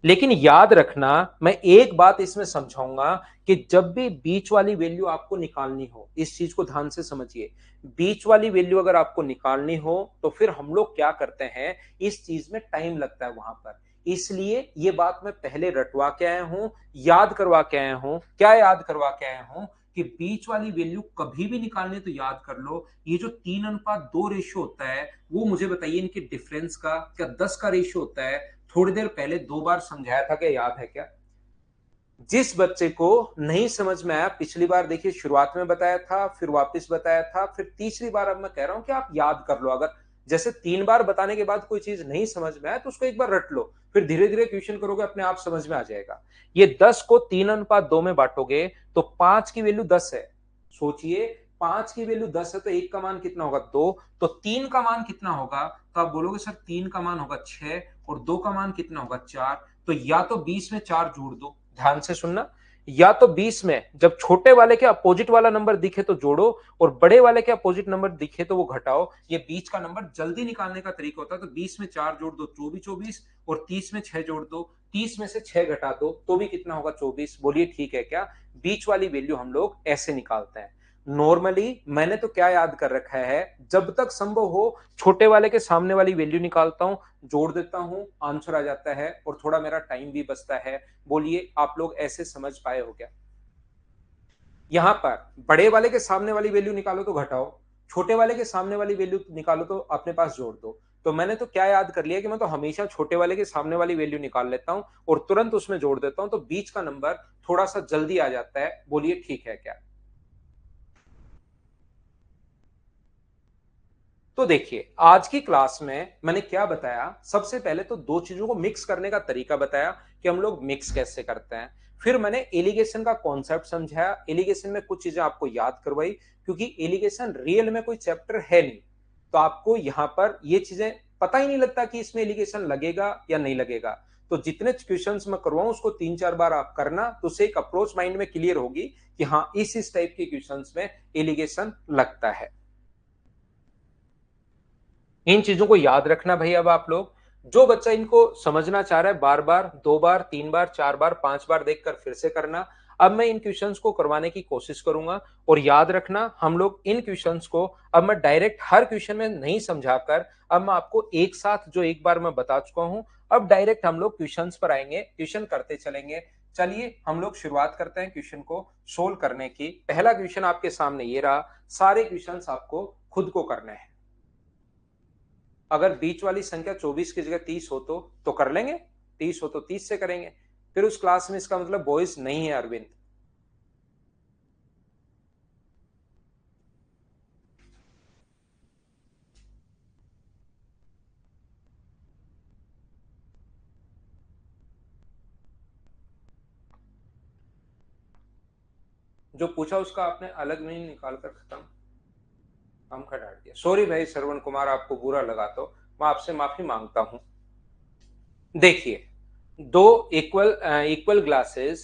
लेकिन याद रखना, मैं एक बात इसमें समझाऊंगा कि जब भी बीच वाली वैल्यू आपको निकालनी हो, इस चीज को ध्यान से समझिए, बीच वाली वैल्यू अगर आपको निकालनी हो तो फिर हम लोग क्या करते हैं, इस चीज में टाइम लगता है वहां पर। इसलिए ये बात मैं पहले रटवा के आया हूं, याद करवा के आया हूं। क्या याद करवा के आया हूं? कि बीच वाली वैल्यू कभी भी निकालनी तो याद कर लो, ये जो 3:2 रेशियो होता है वो मुझे बताइए इनके डिफरेंस का क्या 10 का रेशियो होता है? थोड़ी देर पहले 2 बार समझाया था, क्या याद है क्या? जिस बच्चे को नहीं समझ में आया, पिछली बार देखिए शुरुआत में बताया था, फिर वापस बताया था, फिर तीसरी बार अब मैं कह रहा हूं कि आप याद कर लो। अगर जैसे 3 बार बताने के बाद कोई चीज नहीं समझ में आया तो उसको एक बार रट लो, फिर धीरे धीरे क्वेश्चन करोगे अपने आप समझ में आ जाएगा। ये 10 को 3:2 में बांटोगे तो 5 की वैल्यू 10 है। सोचिए, 5 की वैल्यू 10 है तो 1 का मान कितना होगा 2, तो 3 का मान कितना होगा? तो आप बोलोगे सर 3 का मान होगा 6 और 2 का मान कितना होगा 4। तो या तो 20 में 4 जोड़ दो, ध्यान से सुनना, या तो 20 में जब छोटे वाले के अपोजिट वाला नंबर दिखे तो जोड़ो और बड़े वाले के अपोजिट नंबर दिखे तो वो घटाओ। ये बीच का नंबर जल्दी निकालने का तरीका होता है। तो 20 में 4 जोड़ दो 24 और 30 में 6 जोड़ दो, 30 में से 6 घटा दो तो भी कितना होगा 24। बोलिए ठीक है क्या? बीच वाली वैल्यू हम लोग ऐसे निकालते हैं। नॉर्मली मैंने तो क्या याद कर रखा है, जब तक संभव हो छोटे वाले के सामने वाली वैल्यू निकालता हूं, जोड़ देता हूं, आंसर आ जाता है और थोड़ा मेरा टाइम भी बचता है। बोलिए आप लोग ऐसे समझ पाए हो क्या? यहां पर बड़े वाले के सामने वाली वैल्यू निकालो तो घटाओ, छोटे वाले के सामने वाली वैल्यू निकालो तो अपने पास जोड़ दो। तो मैंने तो क्या याद कर लिया कि मैं तो हमेशा छोटे वाले के सामने वाली वैल्यू निकाल लेता हूं और तुरंत उसमें जोड़ देता हूं, तो बीच का नंबर थोड़ा सा जल्दी आ जाता है। बोलिए ठीक है क्या? तो देखिए आज की क्लास में मैंने क्या बताया, सबसे पहले तो दो चीजों को मिक्स करने का तरीका बताया कि हम लोग मिक्स कैसे करते हैं। फिर मैंने एलिगेशन का कॉन्सेप्ट समझाया, एलिगेशन में कुछ चीजें आपको याद करवाई, क्योंकि एलिगेशन रियल में कोई चैप्टर है नहीं, तो आपको यहां पर ये चीजें पता ही नहीं लगता कि इसमें एलिगेशन लगेगा या नहीं लगेगा। तो जितने क्वेश्चन मैं करवाऊं उसको 3-4 बार आप करना, तो उससे एक अप्रोच माइंड में क्लियर होगी कि हाँ इस टाइप के क्वेश्चन में एलिगेशन लगता है। इन चीजों को याद रखना भाई। अब आप लोग, जो बच्चा इनको समझना चाह रहा है, बार बार 2 बार 3 बार 4 बार 5 बार देखकर फिर से करना। अब मैं इन क्वेश्चंस को करवाने की कोशिश करूंगा और याद रखना हम लोग इन क्वेश्चंस को, अब मैं डायरेक्ट हर क्वेश्चन में नहीं समझाकर, अब मैं आपको एक साथ जो एक बार मैं बता चुका हूं, अब डायरेक्ट हम लोग क्वेश्चंस पर आएंगे, क्वेश्चन करते चलेंगे। चलिए हम लोग शुरुआत करते हैं क्वेश्चन को सोल्व करने की। पहला क्वेश्चन आपके सामने ये रहा, सारे क्वेश्चंस आपको खुद को करने हैं। अगर बीच वाली संख्या 24 की जगह 30 हो तो कर लेंगे, 30 हो तो 30 से करेंगे। फिर उस क्लास में इसका मतलब बॉयज नहीं है अरविंद। जो पूछा उसका आपने अलग नहीं निकाल कर खत्म हम का डाल दिया। सॉरी भाई श्रवण कुमार, आपको बुरा लगा तो मैं आपसे माफी मांगता हूं। देखिए, दो equal equal glasses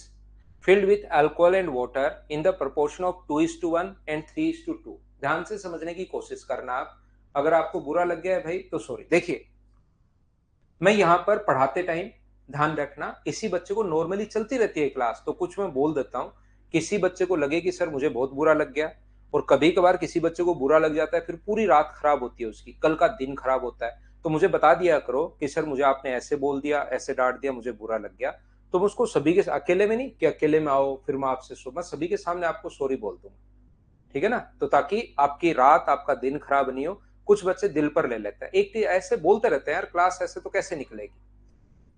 filled with alcohol and water in the proportion of 2:1 and 3:2। ध्यान से समझने की कोशिश करना आप। अगर आपको बुरा लग गया है भाई तो सॉरी। देखिए, मैं यहां पर पढ़ाते टाइम, ध्यान रखना, किसी बच्चे को नॉर्मली चलती रहती है क्लास तो कुछ मैं बोल देता हूं, किसी बच्चे को लगे कि सर मुझे बहुत बुरा लग गया, और कभी कभार किसी बच्चे को बुरा लग जाता है, फिर पूरी रात खराब होती है, उसकी कल का दिन खराब होता है। तो मुझे बता दिया करो कि सर मुझे आपने ऐसे बोल दिया, ऐसे डांट दिया, मुझे बुरा लग गया। तो मैं उसको सभी के अकेले में नहीं कि अकेले में आओ फिर मैं आपसे मैं सभी के सामने आपको सॉरी बोल दूंगा। ठीक है ना? तो ताकि आपकी रात, आपका दिन खराब नहीं हो। कुछ बच्चे दिल पर ले लेते हैं, एक ऐसे बोलते रहते हैं, यार क्लास ऐसे तो कैसे निकलेगी।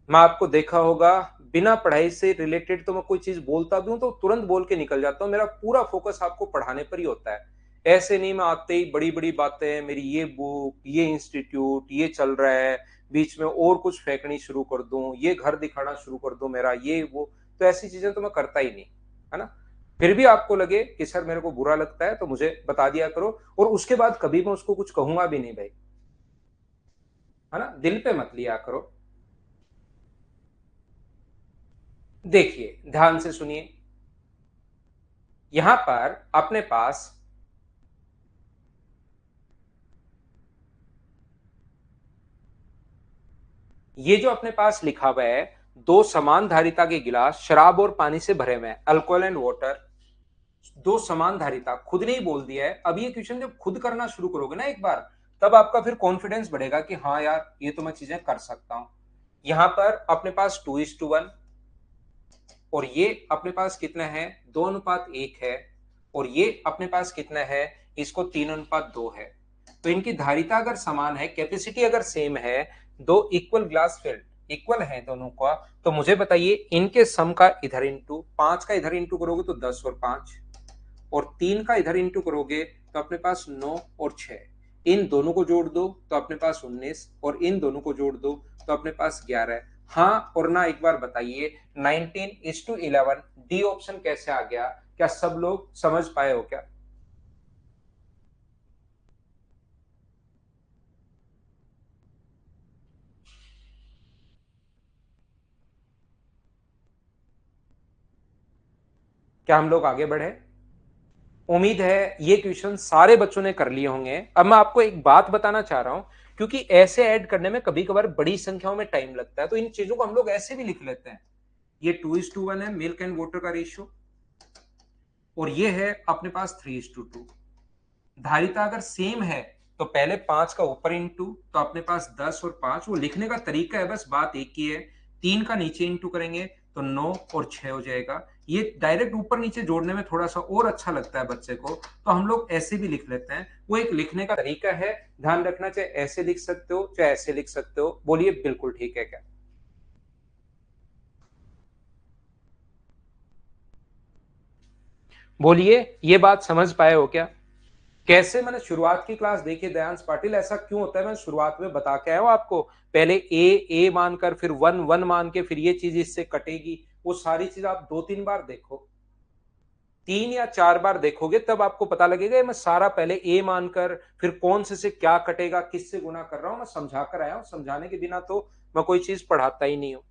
मैं आपको देखा होगा, बिना पढ़ाई से रिलेटेड तो मैं कोई चीज बोलता भी हूं तो तुरंत बोल के निकल जाता हूं, मेरा पूरा फोकस आपको पढ़ाने पर ही होता है। ऐसे नहीं मैं आते ही बड़ी बड़ी बातें, मेरी ये बुक, ये इंस्टीट्यूट, ये चल रहा है, बीच में और कुछ फेंकनी शुरू कर दूं, ये घर दिखाना शुरू कर दूं मेरा, ये वो। तो ऐसी चीजें तो मैं करता ही नहीं, है ना? फिर भी आपको लगे कि सर मेरे को बुरा लगता है तो मुझे बता दिया करो, और उसके बाद कभी मैं उसको कुछ कहूंगा भी नहीं भाई, है ना? दिल पे मत लिया करो। देखिए ध्यान से सुनिए, यहां पर अपने पास ये जो अपने पास लिखा हुआ है, दो समान धारिता के गिलास शराब और पानी से भरे हुए हैं, अल्कोहल एंड वाटर। दो समान धारिता खुद ने ही बोल दिया है। अब ये क्वेश्चन जब खुद करना शुरू करोगे ना एक बार, तब आपका फिर कॉन्फिडेंस बढ़ेगा कि हाँ यार ये तो मैं चीजें कर सकता हूं। यहां पर अपने पास 2:1, और ये अपने पास कितना है, 2:1 है, और ये अपने पास कितना है, इसको 3:2 है। तो इनकी धारिता अगर समान है, कैपेसिटी अगर सेम है, दो इक्वल ग्लास फिल्ड इक्वल है दोनों का, तो मुझे बताइए इनके सम का इधर इंटू 5 का इधर इंटू करोगे तो 10 और 5, और 3 का इधर इंटू करोगे तो अपने पास 9 और 6। इन दोनों को जोड़ दो तो अपने पास 19, और इन दोनों को जोड़ दो तो अपने पास 11 है। हाँ और ना एक बार बताइए, 19:11 डी ऑप्शन कैसे आ गया? क्या सब लोग समझ पाए हो क्या? क्या हम लोग आगे बढ़े? उम्मीद है ये क्वेश्चन सारे बच्चों ने कर लिए होंगे। अब मैं आपको एक बात बताना चाह रहा हूं, क्योंकि ऐसे ऐड करने में कभी कभार बड़ी संख्याओं में टाइम लगता है, तो इन चीजों को हम लोग ऐसे भी लिख लेते हैं। ये 2:1 है मिल्क एंड वाटर का रेशियो, और ये है अपने पास 3:2। धारिता अगर सेम है तो पहले 5 का ऊपर इंटू, तो अपने पास 10 और 5, वो लिखने का तरीका है, बस बात एक ही है। 3 का नीचे इंटू करेंगे तो 9 और 6 हो जाएगा। ये डायरेक्ट ऊपर नीचे जोड़ने में थोड़ा सा और अच्छा लगता है बच्चे को, तो हम लोग ऐसे भी लिख लेते हैं। वो एक लिखने का तरीका है, ध्यान रखना, चाहे ऐसे लिख सकते हो चाहे ऐसे लिख सकते हो। बोलिए बिल्कुल ठीक है क्या? बोलिए, ये बात समझ पाए हो क्या? कैसे मैंने शुरुआत की क्लास देखी दयांश पाटिल, ऐसा क्यों होता है? मैं शुरुआत में बता के आया हूं आपको, पहले ए मानकर, फिर वन वन मान के, फिर ये चीज इससे कटेगी। वो सारी चीज आप 2-3 बार देखो, 3 या 4 बार देखोगे तब आपको पता लगेगा। मैं सारा पहले ए मानकर, फिर कौन से क्या कटेगा, किससे गुना कर रहा हूं, मैं समझा कर आया हूं। समझाने के बिना तो मैं कोई चीज पढ़ाता ही नहीं हूं।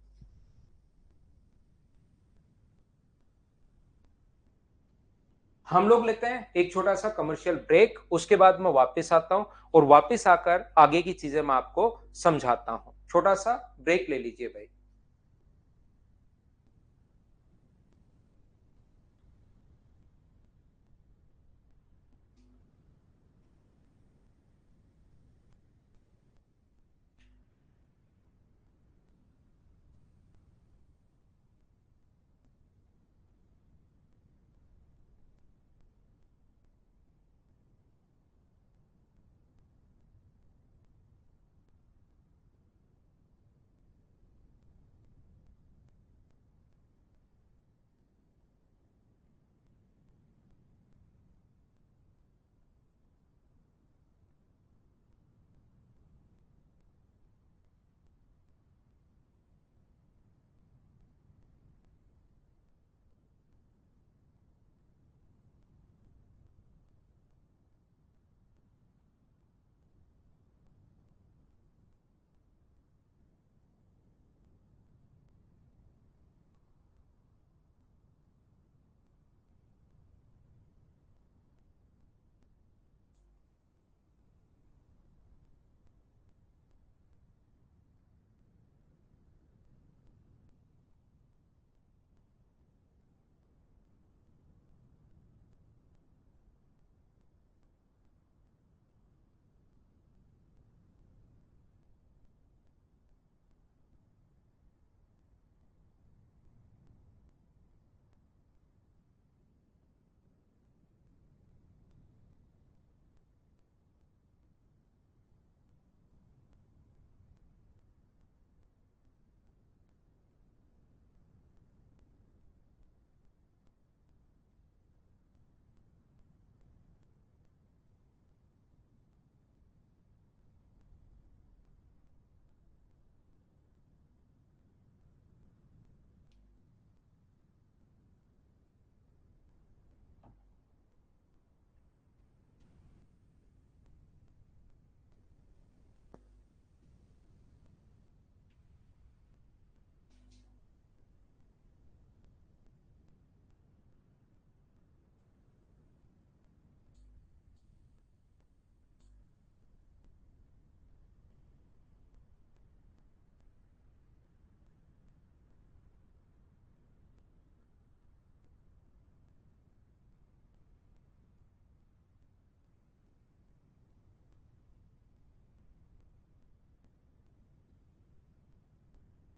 हम लोग लेते हैं एक छोटा सा कमर्शियल ब्रेक, उसके बाद मैं वापस आता हूं, और वापस आकर आगे की चीजें मैं आपको समझाता हूं। छोटा सा ब्रेक ले लीजिए भाई।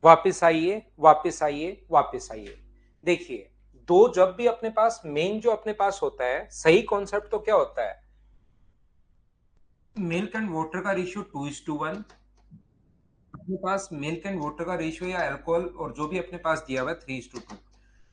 वापिस आइए, वापिस आइए, वापिस आइए। देखिए, दो जब भी अपने पास मेन जो अपने पास होता है, सही कॉन्सेप्ट तो क्या होता है? मिल्क एंड वाटर का रेशियो 2:1। अपने पास मिल्क एंड वाटर का रेशियो या अल्कोहल और जो भी अपने पास दिया हुआ है 3:2।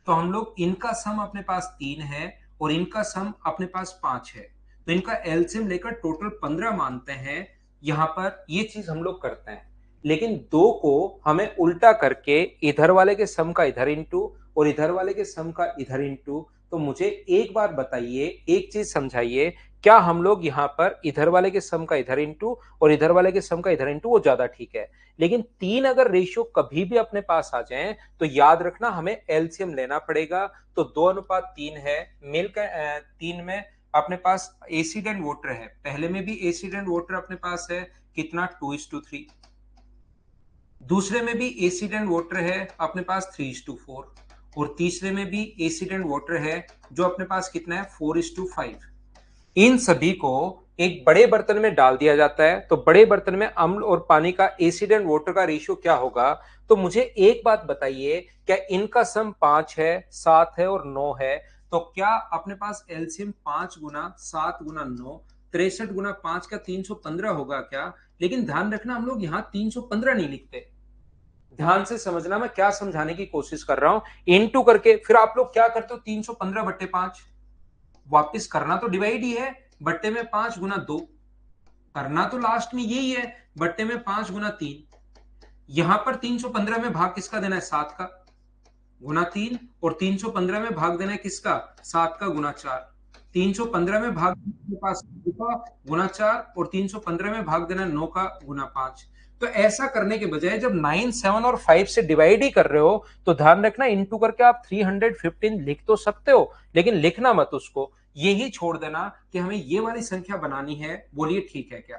तो हम लोग इनका सम अपने पास 3 है, और इनका सम अपने पास 5 है, तो इनका एलसीएम लेकर टोटल 15 मानते हैं। यहां पर ये चीज हम लोग करते हैं, लेकिन दो को हमें उल्टा करके इधर वाले के सम का इधर इंटू और इधर वाले के सम का इधर इंटू। तो मुझे एक बार बताइए, एक चीज समझाइए, क्या हम लोग यहाँ पर इधर वाले के सम का इधर इंटू और इधर वाले के सम का इधर इंटू, वो ज्यादा ठीक है। लेकिन 3 अगर रेशियो कभी भी अपने पास आ जाए तो याद रखना हमें एलसीएम लेना पड़ेगा। तो 2:3 है, मिलकर 3 में अपने पास एसिड एंड वाटर है, पहले में भी एसिड एंड वाटर अपने पास है, कितना 2:3। दूसरे में भी एसिड एंड वाटर है अपने पास 3:4, और तीसरे में भी एसिड एंड वाटर है जो अपने पास कितना है 4:5। इन सभी को एक बड़े बर्तन में डाल दिया जाता है। तो बड़े बर्तन में अम्ल और पानी का, एसिड एंड वाटर का रेशियो क्या होगा? तो मुझे एक बात बताइए, क्या इनका सम 5 है, 7 है और 9 है? तो क्या अपने पास एलसीएम 5 गुना 7 गुना 9, 63 गुना 5 का 315 होगा क्या? लेकिन ध्यान रखना हम लोग यहाँ 315 नहीं लिखते। ध्यान से समझना मैं क्या समझाने की कोशिश कर रहा हूं। इनटू करके फिर आप लोग क्या करते हो, 315/5, वापिस करना तो डिवाइड ही है, बट्टे में 5 गुना 2, करना तो लास्ट में यही है, बट्टे में 5 गुना 3। यहां पर 315 में भाग किसका देना है, 7 का, गुना 3, और 315 में भाग देना है किसका, 7 का गुना 4। 315 में भाग के पास 2 का गुना 4, और 315 में भाग देना है 9 का गुना 5। तो ऐसा करने के बजाय जब 9, 7 और 5 से डिवाइड ही कर रहे हो तो ध्यान रखना इनटू करके आप 315 लिख तो सकते हो, लेकिन लिखना मत उसको, यही छोड़ देना कि हमें ये वाली संख्या बनानी है। बोलिए ठीक है क्या?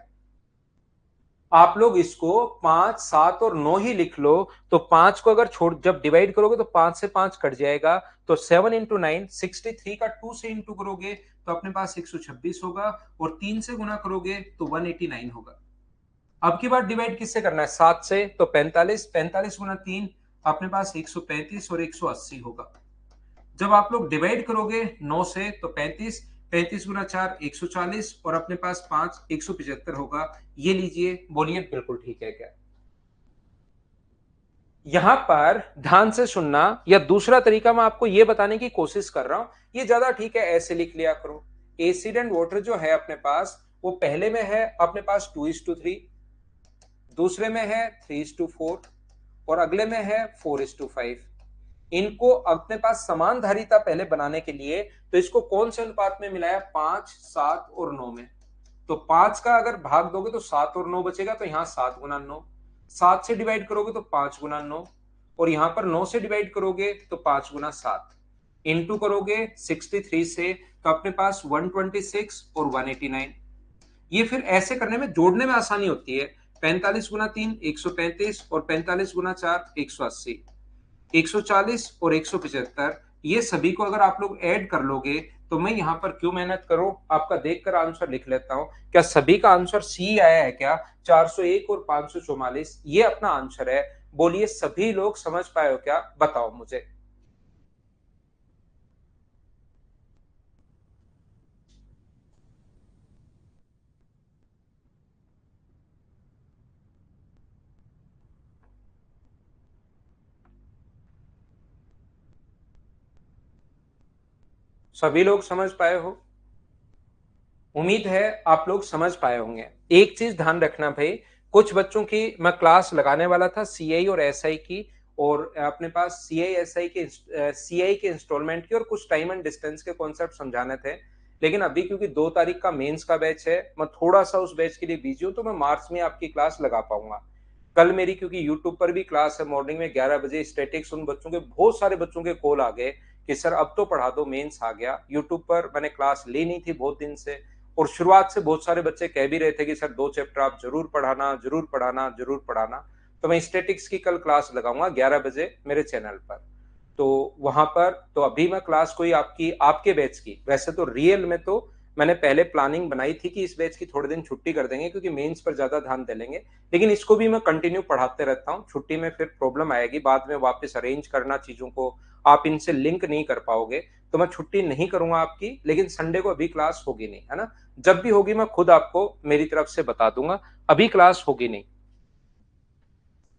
आप लोग इसको 5, 7 और 9 ही लिख लो। तो 5 को अगर छोड़, जब डिवाइड करोगे तो 5 से 5 कट जाएगा, तो 7 इंटू 9 63 का 2 से इंटू करोगे तो अपने पास 126 होगा, और 3 से गुना करोगे तो 189 होगा। अब की बार डिवाइड किससे करना है, 7 से, तो 45, 45 गुना 3 अपने पास 135 और 180 होगा। जब आप लोग डिवाइड करोगे 9 से तो 35, 35 गुना 4 140, और अपने पास 5 175 होगा। ये लीजिए, बोलिए बिल्कुल ठीक है क्या? यहां पर ध्यान से सुनना, या दूसरा तरीका मैं आपको यह बताने की कोशिश कर रहा हूं, ये ज्यादा ठीक है, ऐसे लिख लिया करो। एसिड एंड वाटर जो है अपने पास, वो पहले में है अपने पास 2:3, दूसरे में है 3:4, और अगले में है 4:5। इनको अपने पास समान धारिता पहले बनाने के लिए तो इसको कौन से अनुपात में मिलाया, 5, 7 और 9 में। तो 5 का अगर भाग दोगे तो 7 और 9 बचेगा, तो यहां 7 गुना 9, 7 से डिवाइड करोगे तो 5 गुना 9, और यहां पर 9 से डिवाइड करोगे तो 5 गुना 7, इंटू करोगे 63 से तो अपने पास 126 और 189। ये फिर ऐसे करने में, जोड़ने में आसानी होती है। 45 गुना 3 135, और 45 गुना 4 180, 140 और 175, ये सभी को अगर आप लोग ऐड कर लोगे तो मैं यहां पर क्यों मेहनत करूं, आपका देखकर आंसर लिख लेता हूं। क्या सभी का आंसर सी आया है क्या? 401 और 544, ये अपना आंसर है। बोलिए सभी लोग समझ पाए हो क्या, बताओ मुझे। सभी लोग समझ पाए हो? उम्मीद है आप लोग समझ पाए होंगे। एक चीज ध्यान रखना भाई, कुछ बच्चों की मैं क्लास लगाने वाला था सीआई और एसआई की, और अपने पास सीआई के इंस्टॉलमेंट की, और कुछ टाइम एंड डिस्टेंस के कॉन्सेप्ट समझाने थे। लेकिन अभी क्योंकि 2 तारीख का मेंस का बैच है, मैं थोड़ा सा उस बैच के लिए बिजी हूँ, तो मैं मार्च में आपकी क्लास लगा पाऊंगा। कल मेरी क्योंकि यूट्यूब पर भी क्लास है मॉर्निंग में 11 बजे स्टैटिक्स, उन बच्चों के, बहुत सारे बच्चों के कॉल आ गए कि सर अब तो पढ़ा दो, मेंस आ गया। यूट्यूब पर मैंने क्लास ली नहीं थी बहुत दिन से, और शुरुआत से बहुत सारे बच्चे कह भी रहे थे कि सर 2 चैप्टर आप जरूर पढ़ाना, जरूर पढ़ाना, जरूर पढ़ाना। तो मैं स्टैटिक्स की कल क्लास लगाऊंगा 11 बजे मेरे चैनल पर। तो वहां पर तो अभी मैं क्लास कोई आपकी, आपके बैच की, वैसे तो रियल में तो मैंने पहले प्लानिंग बनाई थी कि इस बैच की थोड़े दिन छुट्टी कर देंगे क्योंकि मेंस पर ज्यादा ध्यान दे लेंगे। लेकिन इसको भी मैं कंटिन्यू पढ़ाते रहता हूँ, छुट्टी में फिर प्रॉब्लम आएगी बाद में वापस अरेंज करना चीजों को, आप इनसे लिंक नहीं कर पाओगे। तो मैं छुट्टी नहीं करूंगा आपकी, लेकिन संडे को अभी क्लास होगी नहीं, है ना। जब भी होगी मैं खुद आपको मेरी तरफ से बता दूंगा, अभी क्लास होगी नहीं।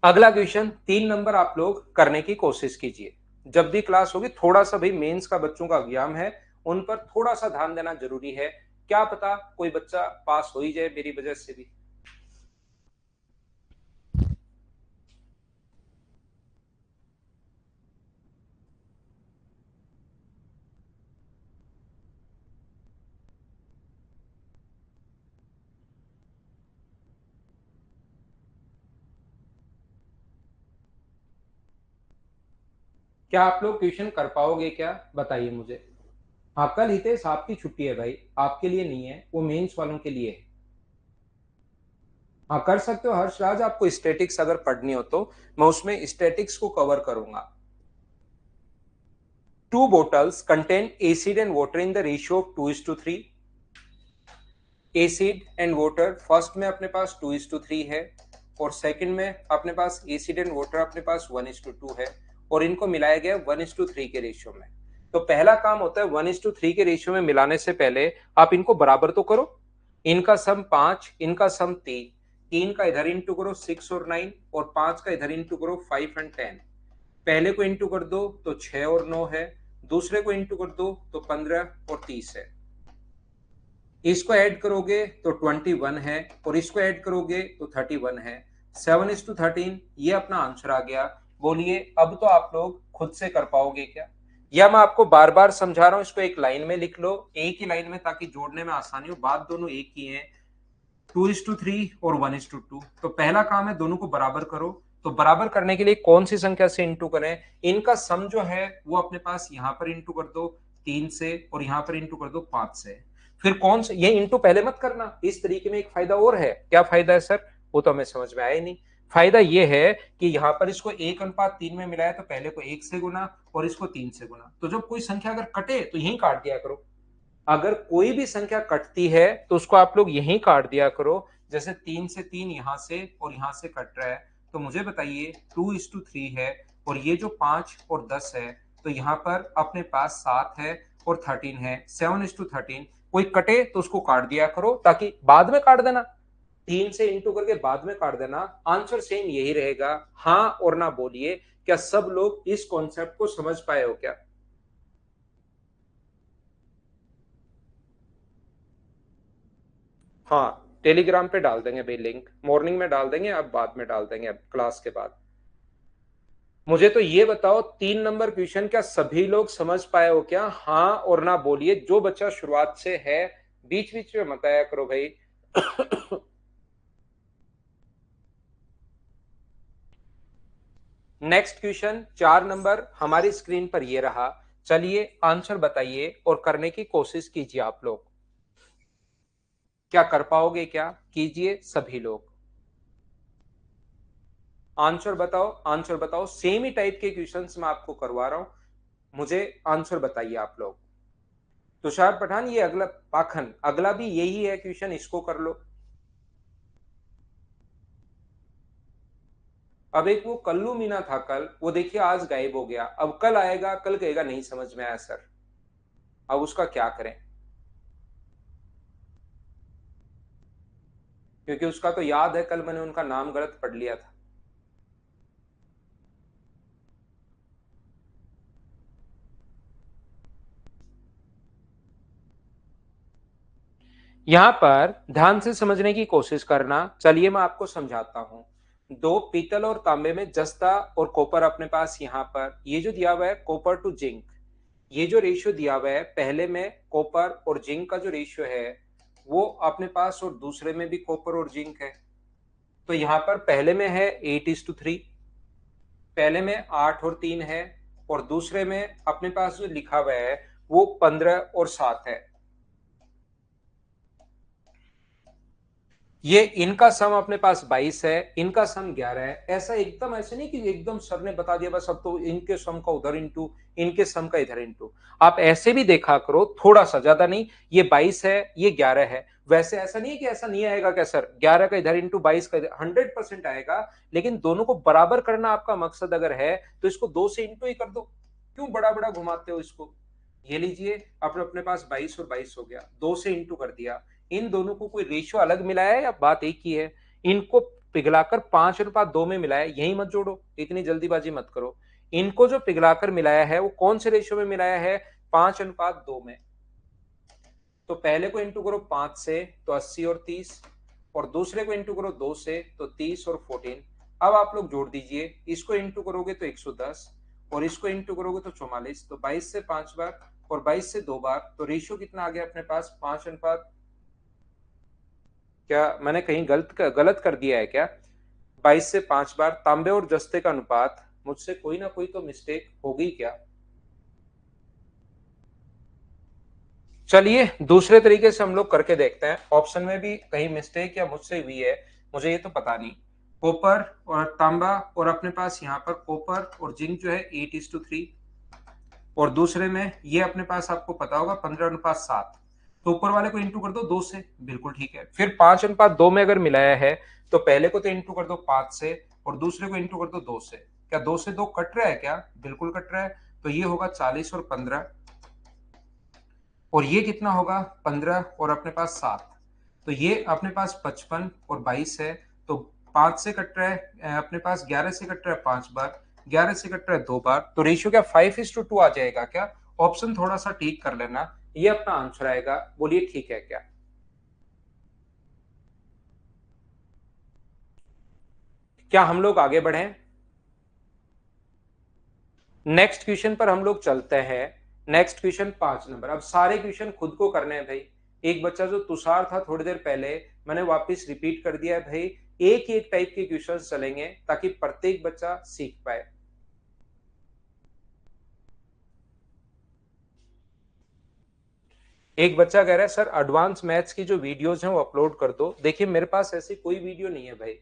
अगला क्वेश्चन 3 नंबर आप लोग करने की कोशिश कीजिए। जब भी क्लास होगी थोड़ा सा भाई, मेंस का बच्चों का एग्जाम है, उन पर थोड़ा सा ध्यान देना जरूरी है। क्या पता कोई बच्चा पास हो ही जाए मेरी वजह से भी। क्या आप लोग क्वेश्चन कर पाओगे क्या, बताइए मुझे। हाँ, कल हितेश आपकी छुट्टी है भाई, आपके लिए नहीं है, वो मेंस वालों के लिए है। हाँ, कर सकते हो हर्षराज, आपको स्टैटिक्स अगर पढ़नी हो तो मैं उसमें स्टैटिक्स को कवर करूंगा। 2 bottles contain acid and water in the ratio of 2:3। Acid and water first में अपने पास 2:3 है, और सेकंड में अपने पास एसिड एंड वाटर अपने पास 1:2 है, और इनको मिलाया गया 1:3 के रेशियो में। तो पहला काम होता है 1:3 के रेशियो में मिलाने से पहले आप इनको बराबर तो करो। इनका सम 5, इनका सम 3, 3 का इधर इंटू करो 6 और 9, और 5 का इधर इंटू करो 5 एंड 10। पहले को इंटू कर दो तो 6 और 9 है, दूसरे को इंटू कर दो तो 15 और 30 है। इसको ऐड करोगे तो 21 है, और इसको ऐड करोगे तो 31 है। 7:13 ये अपना आंसर आ गया। बोलिए अब तो आप लोग खुद से कर पाओगे क्या, या मैं आपको बार बार समझा रहा हूं, इसको एक लाइन में लिख लो, एक ही लाइन में, ताकि जोड़ने में आसानी हो। बात दोनों एक ही है, 2:3 और 1:2। तो पहला काम है दोनों को बराबर करो। तो बराबर करने के लिए कौन सी संख्या से इंटू करें, इनका सम जो है वो अपने पास यहां पर इंटू कर दो 3 से, और यहां पर इंटू कर दो 5 से। फिर कौन से, ये इंटू पहले मत करना, इस तरीके में एक फायदा और है। क्या फायदा है सर, वो तो हमें समझ में आया ही नहीं। फायदा ये है कि यहाँ पर इसको 1:3 में मिलाया, तो पहले को 1 से गुना और इसको 3 से गुना। तो जब कोई संख्या अगर कटे तो यही काट दिया करो। अगर कोई भी संख्या कटती है तो उसको आप लोग यहीं काट दिया करो। जैसे 3 से 3 यहां से और यहां से कट रहा है, तो मुझे बताइए 2:3 है, और ये जो 5 और 10 है, तो यहां पर अपने पास 7 है और 13 है, 7:13। कोई कटे तो उसको काट दिया करो, ताकि बाद में काट देना, 3 से इंटू करके बाद में काट देना, आंसर सेम यही रहेगा। हाँ और ना बोलिए, क्या सब लोग इस कॉन्सेप्ट को समझ पाए हो क्या? हाँ, टेलीग्राम पे डाल देंगे भाई लिंक, मॉर्निंग में डाल देंगे, अब बाद में डाल देंगे, अब क्लास के बाद। मुझे तो ये बताओ, 3 नंबर क्वेश्चन क्या सभी लोग समझ पाए हो क्या? हाँ और ना बोलिए, जो बच्चा शुरुआत से है, बीच बीच में मत आया करो भाई। नेक्स्ट क्वेश्चन 4 नंबर हमारी स्क्रीन पर ये रहा। चलिए आंसर बताइए और करने की कोशिश कीजिए आप लोग। क्या कर पाओगे क्या, कीजिए सभी लोग। आंसर बताओ, आंसर बताओ, सेम ही टाइप के क्वेश्चंस मैं आपको करवा रहा हूं, मुझे आंसर बताइए आप लोग। तुषार पठान, ये अगला पाखन, अगला भी यही है क्वेश्चन, इसको कर लो। अब एक वो कल्लू मीना था कल, वो देखिए आज गायब हो गया, अब कल आएगा, कल कहेगा नहीं समझ में आया सर। अब उसका क्या करें, क्योंकि उसका तो याद है, कल मैंने उनका नाम गलत पढ़ लिया था। यहां पर ध्यान से समझने की कोशिश करना, चलिए मैं आपको समझाता हूं। दो पीतल और तांबे में जस्ता और कॉपर अपने पास, यहां पर ये जो दिया हुआ है कॉपर टू जिंक, ये जो रेशियो दिया हुआ है, पहले में कॉपर और जिंक का जो रेशियो है वो अपने पास, और दूसरे में भी कॉपर और जिंक है। तो यहां पर पहले में है 8:3, पहले में 8 और 3 है, और दूसरे में अपने पास जो लिखा हुआ है वो 15 और 7 है। ये इनका सम अपने पास 22 है, इनका सम 11 है। ऐसा एकदम ऐसे नहीं कि एकदम सर ने बता दिया बस अब तो इनके सम का उधर इंटू, इनके सम का इधर इंटू। आप ऐसे भी देखा करो, थोड़ा सा, ज्यादा नहीं। ये 22 है, ये 11 है। वैसे ऐसा नहीं है कि ऐसा नहीं आएगा क्या सर, 11 का इधर इंटू 22 का इधर, 100% आएगा। लेकिन दोनों को बराबर करना आपका मकसद अगर है, तो इसको 2 से इंटू ही कर दो। क्यों बड़ा बड़ा घुमाते हो इसको? ये लीजिए, अपने अपने पास 22 और 22 हो गया, 2 से इंटू कर दिया। इन दोनों को कोई रेशियो अलग मिलाया है या बात एक ही है? इनको पिघलाकर 5:2 में मिलाया, यही मत जोड़ो, इतनी जल्दीबाजी मत करो। इनको जो पिघलाकर मिलाया है वो कौन से रेशियो में मिलाया है? 5:2 में। तो पहले को इंटू करो 5 से तो 80 और 30, और दूसरे को इंटू करो 2 से तो 30 और 14। अब आप लोग जोड़ दीजिए, इसको इंटू करोगे तो 110, और इसको इंटू करोगे तो 44। तो 22 से 5 बार और 22 से 2 बार, तो रेशियो कितना आ गया अपने पास? 5:। क्या मैंने कहीं गलत कर दिया है क्या? 22 से 5 बार तांबे और जस्ते का अनुपात मुझसे कोई ना कोई तो मिस्टेक होगी क्या। चलिए दूसरे तरीके से हम लोग करके देखते हैं, ऑप्शन में भी कहीं मिस्टेक या मुझसे हुई है, मुझे ये तो पता नहीं। कॉपर और तांबा, और अपने पास यहाँ पर कॉपर और जिंक जो है 8:3, और दूसरे में ये अपने पास आपको पता होगा 15:7। तो ऊपर वाले को इंटू कर दो 2 से, बिल्कुल ठीक है। फिर 5:2 में अगर मिलाया है तो पहले को तो इंटू कर दो 5 से, और दूसरे को इंटू कर दो 2 से। क्या 2 से 2 कट रहा है क्या, बिल्कुल कट रहा है। तो ये होगा 40 और 15, और ये कितना होगा 15 और अपने पास 7, तो ये अपने पास 55 और 22 है। तो 5 से कट रहा है अपने पास, 11 से कट रहा है 5 बार, 11 से कट रहा है 2 बार, तो रेशियो क्या 5:2 आ जाएगा क्या। ऑप्शन थोड़ा सा ठीक कर लेना, ये अपना आंसर आएगा। बोलिए ठीक है क्या। क्या हम लोग आगे बढ़ें, नेक्स्ट क्वेश्चन पर हम लोग चलते हैं। Next question 5 number. अब सारे क्वेश्चन खुद को करने हैं भाई। एक बच्चा जो तुषार था थोड़ी देर पहले, मैंने वापस रिपीट कर दिया है भाई। एक एक टाइप के क्वेश्चन चलेंगे ताकि प्रत्येक बच्चा सीख पाए। एक बच्चा कह रहा है सर एडवांस मैथ्स की जो वीडियोस हैं वो अपलोड कर दो। देखिए मेरे पास ऐसी कोई वीडियो नहीं है भाई,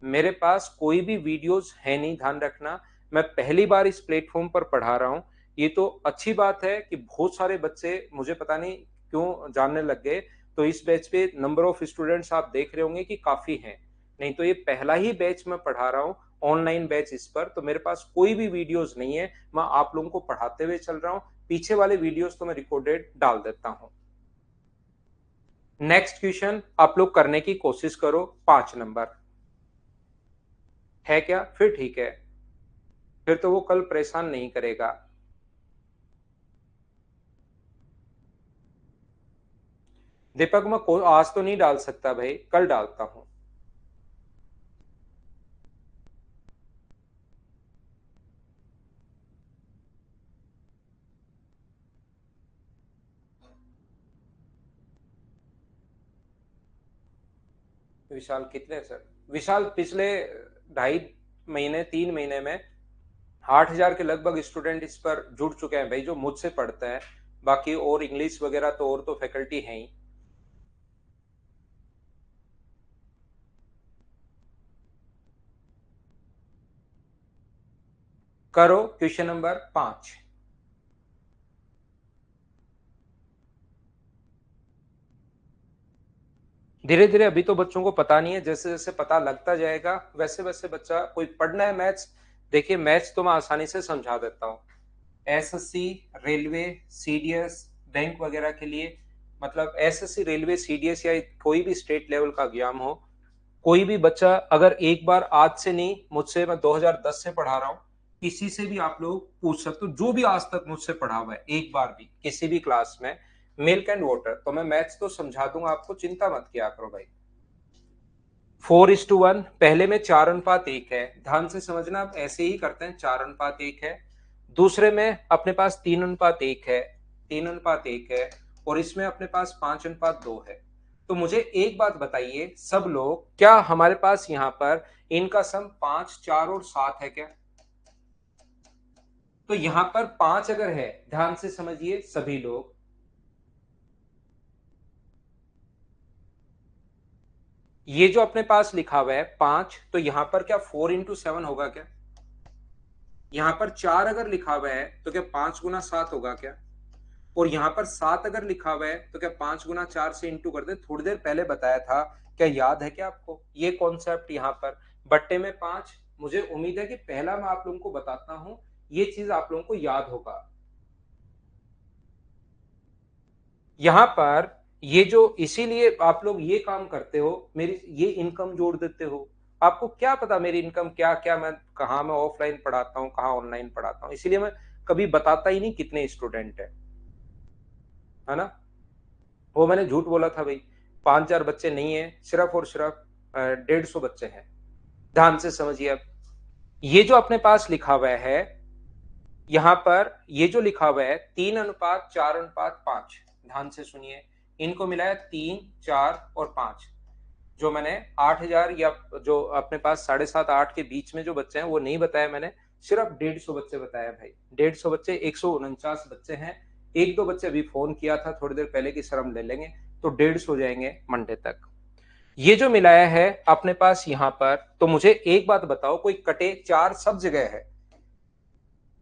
मेरे पास कोई भी वीडियोस है नहीं, ध्यान रखना। मैं पहली बार इस प्लेटफॉर्म पर पढ़ा रहा हूं। ये तो अच्छी बात है कि बहुत सारे बच्चे मुझे पता नहीं क्यों जानने लग गए। तो इस बैच पे नंबर ऑफ स्टूडेंट्स आप देख रहे होंगे कि काफी हैं। नहीं तो ये पहला ही बैच मैं पढ़ा रहा हूँ, ऑनलाइन बैच इस पर। तो मेरे पास कोई भी वीडियोस नहीं है, मैं आप लोगों को पढ़ाते हुए चल रहा हूँ। पीछे वाले वीडियोस तो मैं रिकॉर्डेड डाल देता हूँ। नेक्स्ट क्वेश्चन आप लोग करने की कोशिश करो, 5 नंबर है क्या, फिर ठीक है, फिर तो वो कल परेशान नहीं करेगा। दीपक मैं आज तो नहीं डाल सकता भाई, कल डालता हूं। विशाल कितने सर, विशाल पिछले 2.5 महीने 3 महीने में 8,000 के लगभग स्टूडेंट इस पर जुड़ चुके हैं भाई, जो मुझसे पढ़ते हैं। बाकी और इंग्लिश वगैरह तो और तो फैकल्टी है ही। करो क्वेश्चन नंबर 5। धीरे धीरे अभी तो बच्चों को पता नहीं है, जैसे जैसे पता लगता जाएगा वैसे वैसे बच्चा कोई पढ़ना है मैथ्स। देखिए मैथ्स तो मैं आसानी से समझा देता हूँ। एसएससी, रेलवे, सीडीएस, बैंक वगैरह के लिए, मतलब एसएससी, रेलवे, सीडीएस या कोई भी स्टेट लेवल का एग्जाम हो, कोई भी बच्चा अगर एक बार, आज से नहीं, मुझसे मैं 2010 से पढ़ा रहा हूँ, किसी से भी आप लोग पूछ सकते हो, जो भी आज तक मुझसे पढ़ा हुआ है एक बार भी किसी भी क्लास में, मिल्क एंड वाटर, तो मैं मैथ्स तो समझा दूंगा आपको, चिंता मत किया करो भाई। 4:1, पहले में 4:1 है, ध्यान से समझना, आप ऐसे ही करते हैं, 4:1 है। दूसरे में अपने पास 3:1 है, 3:1 है, और इसमें अपने पास 5:2 है। तो मुझे एक बात बताइए सब लोग, क्या हमारे पास यहाँ पर इनका सम 5, 4 और 7 है क्या। तो यहाँ पर 5 अगर है, ध्यान से समझिए सभी लोग, ये जो अपने पास लिखा हुआ है 5, तो यहाँ पर क्या 4:7 होगा क्या। यहाँ पर 4 अगर लिखा हुआ है तो क्या 5 गुना 7 होगा क्या। और यहाँ पर 7 अगर लिखा हुआ है तो क्या 5 गुना 4 से इंटू कर दे, थोड़ी देर पहले बताया था, क्या याद है क्या आपको ये कॉन्सेप्ट। यहाँ पर बट्टे में 5, मुझे उम्मीद है कि पहला मैं आप लोगों को बताता हूं, ये चीज आप लोगों को याद होगा। यहाँ पर ये जो, इसीलिए आप लोग ये काम करते हो, मेरी ये इनकम जोड़ देते हो। आपको क्या पता मेरी इनकम क्या क्या, मैं कहाँ मैं ऑफलाइन पढ़ाता हूँ कहाँ ऑनलाइन पढ़ाता हूँ, इसीलिए मैं कभी बताता ही नहीं कितने स्टूडेंट है ना। वो मैंने झूठ बोला था भाई, 5-4 बच्चे नहीं है, सिर्फ और सिर्फ 150 बच्चे हैं। ध्यान से समझिए। अब ये जो अपने पास लिखा हुआ है, यहां पर ये जो लिखा हुआ है 3:4:5, ध्यान से सुनिए, इनको मिला है 3, 4 और 5। जो मैंने 8,000 या जो अपने पास 7.5 8 के बीच में जो बच्चे हैं वो नहीं बताया मैंने, सिर्फ 150 बच्चे बताया भाई, 150 बच्चे, 149 बच्चे हैं। एक दो बच्चे अभी फोन किया था थोड़ी देर पहले की सर हम ले लेंगे, तो 150 हो जाएंगे मंडे तक। ये जो मिलाया है अपने पास यहां पर, तो मुझे एक बात बताओ, कोई कटे चार सब जगह है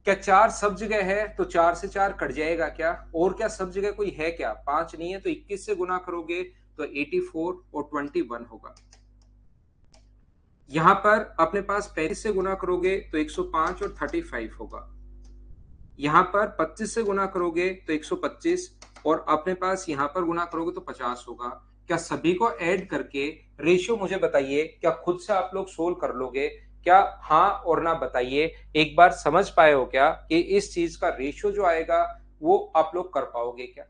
क्या? चार सब जगह है तो चार से चार कट जाएगा क्या? और क्या सब जगह कोई है क्या? पांच नहीं है तो 21 से गुना करोगे तो 84 और 21 होगा। यहां पर अपने पास 35 से गुना करोगे तो 105 और 35 होगा। यहां पर 25 से गुना करोगे तो 125 और अपने पास यहां पर गुना करोगे तो 50 होगा। क्या सभी को ऐड करके रेशियो मुझे बताइए, क्या खुद से आप लोग सोल्व कर लोगे क्या? हाँ और ना बताइए, एक बार समझ पाए हो क्या कि इस चीज का रेशियो जो आएगा वो आप लोग कर पाओगे क्या?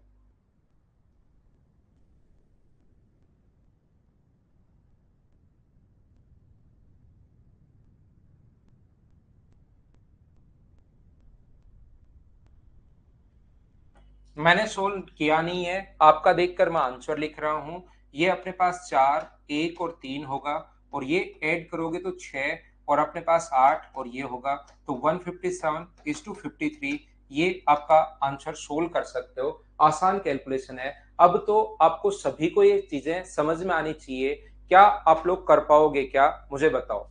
मैंने सोल्व किया नहीं है, आपका देखकर मैं आंसर लिख रहा हूं। ये अपने पास चार, एक और तीन होगा, और ये ऐड करोगे तो छह, और अपने पास आठ, और ये होगा तो 157:53। ये आपका आंसर सोल्व कर सकते हो। आसान कैलकुलेशन है। अब तो आपको सभी को ये चीजें समझ में आनी चाहिए। क्या आप लोग कर पाओगे क्या, मुझे बताओ।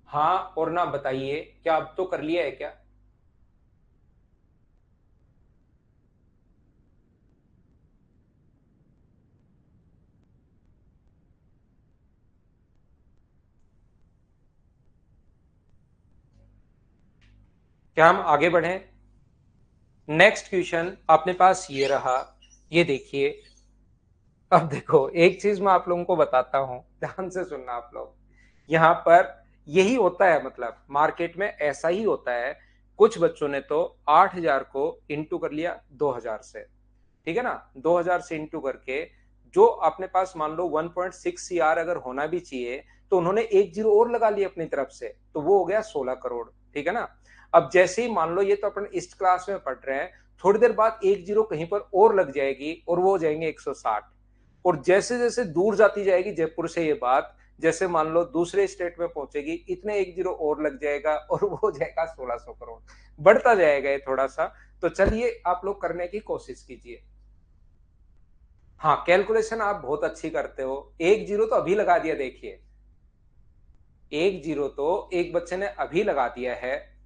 हाँ और ना बताइए, क्या अब तो कर लिया है क्या? क्या हम आगे बढ़ें? नेक्स्ट क्वेश्चन अपने पास ये रहा। ये देखिए, अब देखो एक चीज मैं आप लोगों को बताता हूं, ध्यान से सुनना आप लोग। यहाँ पर यही होता है, मतलब मार्केट में ऐसा ही होता है। कुछ बच्चों ने तो 8,000 को इंटू कर लिया 2,000 से, ठीक है ना? 2,000 से इंटू करके जो अपने पास मान लो 1.6 CR अगर होना भी चाहिए, तो उन्होंने एक जीरो और लगा लिया अपनी तरफ से, तो वो हो गया 16 करोड़, ठीक है ना? अब जैसे ही मान लो, ये तो अपन इस क्लास में पढ़ रहे हैं, थोड़ी देर बाद एक जीरो कहीं पर और लग जाएगी और वो हो जाएंगे 160। और जैसे जैसे दूर जाती जाएगी जयपुर से ये बात, जैसे मान लो दूसरे स्टेट में पहुंचेगी, इतने एक जीरो और लग जाएगा और वो हो जाएगा 1,600 करोड़। बढ़ता जाएगा ये थोड़ा सा। तो चलिए आप लोग करने की कोशिश कीजिए। हाँ, कैलकुलेशन आप बहुत अच्छी करते हो। एक जीरो तो अभी लगा दिया, देखिए एक जीरो तो एक बच्चे ने अभी लगा दिया है।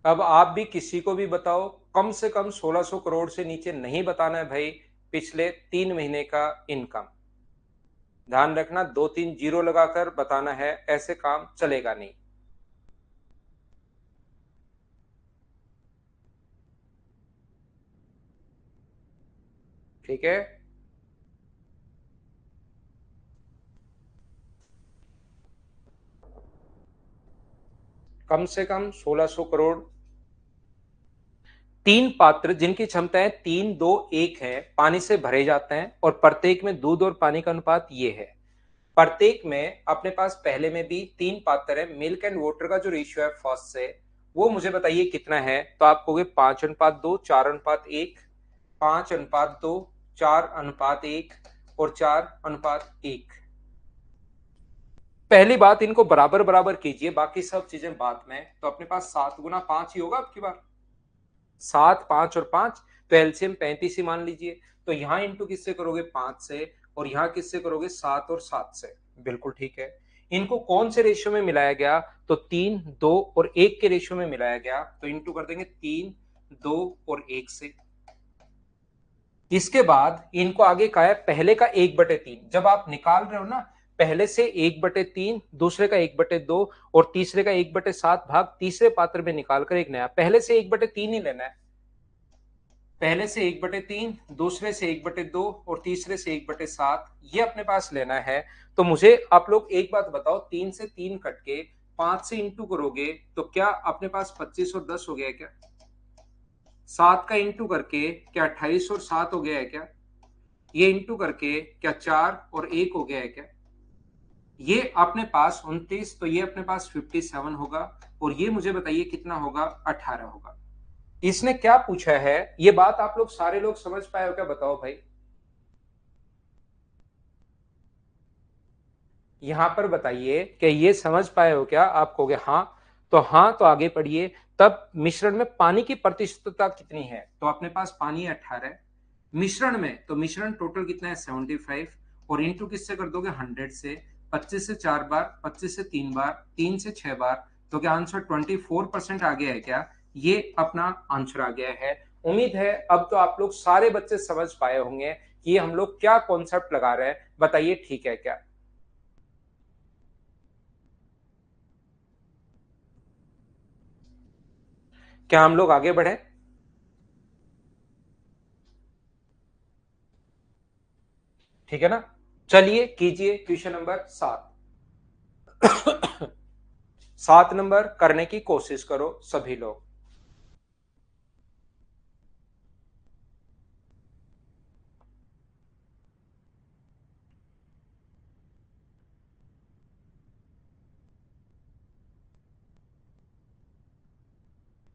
अब आप भी किसी को भी बताओ, कम से कम 1,600 करोड़ से नीचे नहीं बताना है भाई। पिछले 3 महीने का इनकम ध्यान रखना, दो तीन जीरो लगाकर बताना है, ऐसे काम चलेगा नहीं। ठीक है, कम से कम 1,600 करोड़। तीन पात्र जिनकी क्षमताएं 3, 2, 1 है, पानी से भरे जाते हैं, और प्रत्येक में दूध और पानी का अनुपात ये है। प्रत्येक में अपने पास पहले में भी तीन पात्र है। मिल्क एंड वाटर का जो रेशियो है फर्स्ट से, वो मुझे बताइए कितना है? तो आप कहोगे 5:2, 4:1, 5:2, 4:1 और 4:1। पहली बात, इनको बराबर बराबर कीजिए, बाकी सब चीजें बाद में। तो अपने पास 7 गुना 5 ही होगा अब की बार। 7, 5 और 5, तो एलसीएम 35 ही मान लीजिए। तो यहां इंटू किससे करोगे? 5 से। और यहां किससे करोगे? 7 और 7 से। बिल्कुल ठीक है। इनको कौन से रेशियो में मिलाया गया? तो 3, 2 और 1 के रेशियो में मिलाया गया, तो इंटू कर देंगे 3, 2 और 1 से। इसके बाद इनको आगे कहा है पहले का 1/3। जब आप निकाल रहे हो ना, पहले से 1/3, दूसरे का 1/2 और तीसरे का 1/7 भाग तीसरे पात्र में निकालकर एक नया, पहले से 1/3 ही लेना है। पहले से 1/3, दूसरे से 1/2 और तीसरे से 1/7, ये अपने पास लेना है। तो मुझे आप लोग एक बात बताओ, 3 से 3 कट के 5 से इंटू करोगे तो क्या अपने पास 25 और 10 हो गया है क्या? 7 का इंटू करके क्या 28 और 7 हो गया है क्या? ये इंटू करके क्या 4 और 1 हो गया है क्या? ये अपने पास 29, तो ये अपने पास 57 होगा, और ये मुझे बताइए कितना होगा, 18 होगा। इसने क्या पूछा है, ये बात आप लोग सारे लोग समझ पाए हो क्या, बताओ भाई। यहां पर बताइए कि ये समझ पाए हो क्या, आप कहोगे हाँ, तो हाँ, तो आगे पढ़िए। तब मिश्रण में पानी की प्रतिशतता कितनी है, तो अपने पास पानी 18 है मिश्रण में, तो मिश्रण टोटल कितना है 75, और इंटू किससे कर दोगे 100 से, 25 से 4 बार, 25 से 3 बार, 3 से 6 बार, तो क्या आंसर 24% आ गया है क्या, ये अपना आंसर आ गया है। उम्मीद है अब तो आप लोग सारे बच्चे समझ पाए होंगे कि हम लोग क्या कॉन्सेप्ट लगा रहे हैं, बताइए ठीक है क्या। क्या हम लोग आगे बढ़े। ठीक है ना, चलिए कीजिए क्वेश्चन नंबर 7। 7 नंबर करने की कोशिश करो सभी लोग।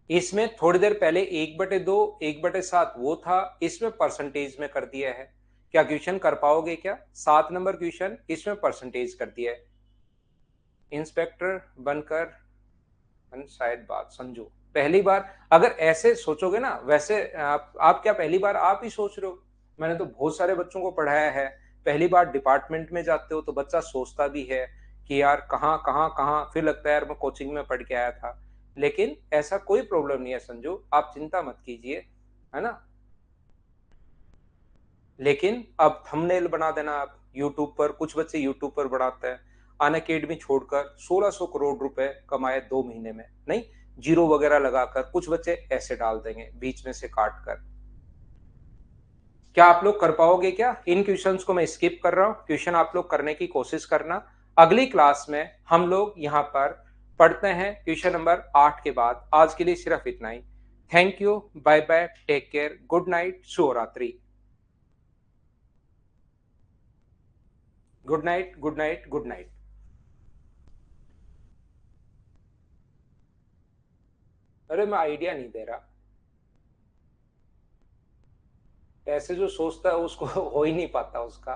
इसमें थोड़ी देर पहले 1/2 1/7 वो था, इसमें परसेंटेज में कर दिया है। क्या क्वेश्चन कर पाओगे क्या, 7 नंबर क्वेश्चन इसमें परसेंटेज कर दिया है। इंस्पेक्टर बनकर शायद बात संजू, पहली बार अगर ऐसे सोचोगे ना, वैसे आप क्या पहली बार आप ही सोच रहे हो, मैंने तो बहुत सारे बच्चों को पढ़ाया है। पहली बार डिपार्टमेंट में जाते हो तो बच्चा सोचता भी है कि यार कहाँ कहाँ कहाँ, फिर लगता है यार मैं कोचिंग में पढ़ के आया था। लेकिन ऐसा कोई प्रॉब्लम नहीं है संजू, आप चिंता मत कीजिए, है ना। लेकिन अब थंबनेल बना देना आप यूट्यूब पर, कुछ बच्चे यूट्यूब पर बनाते हैं, अन अकेडमी छोड़कर 1600 करोड़ रुपए कमाए 2 महीने में, नहीं जीरो वगैरह लगाकर कुछ बच्चे ऐसे डाल देंगे बीच में से काट कर। क्या आप लोग कर पाओगे क्या, इन क्वेश्चंस को मैं स्किप कर रहा हूं, क्वेश्चन आप लोग करने की कोशिश करना। अगली क्लास में हम लोग यहां पर पढ़ते हैं क्वेश्चन नंबर 8 के बाद। आज के लिए सिर्फ इतना ही। Thank you, bye bye, take care, good night, शुभ रात्रि। Good night, good night, good night. अरे मैं आइडिया नहीं दे रहा, ऐसे जो सोचता है उसको हो ही नहीं पाता उसका।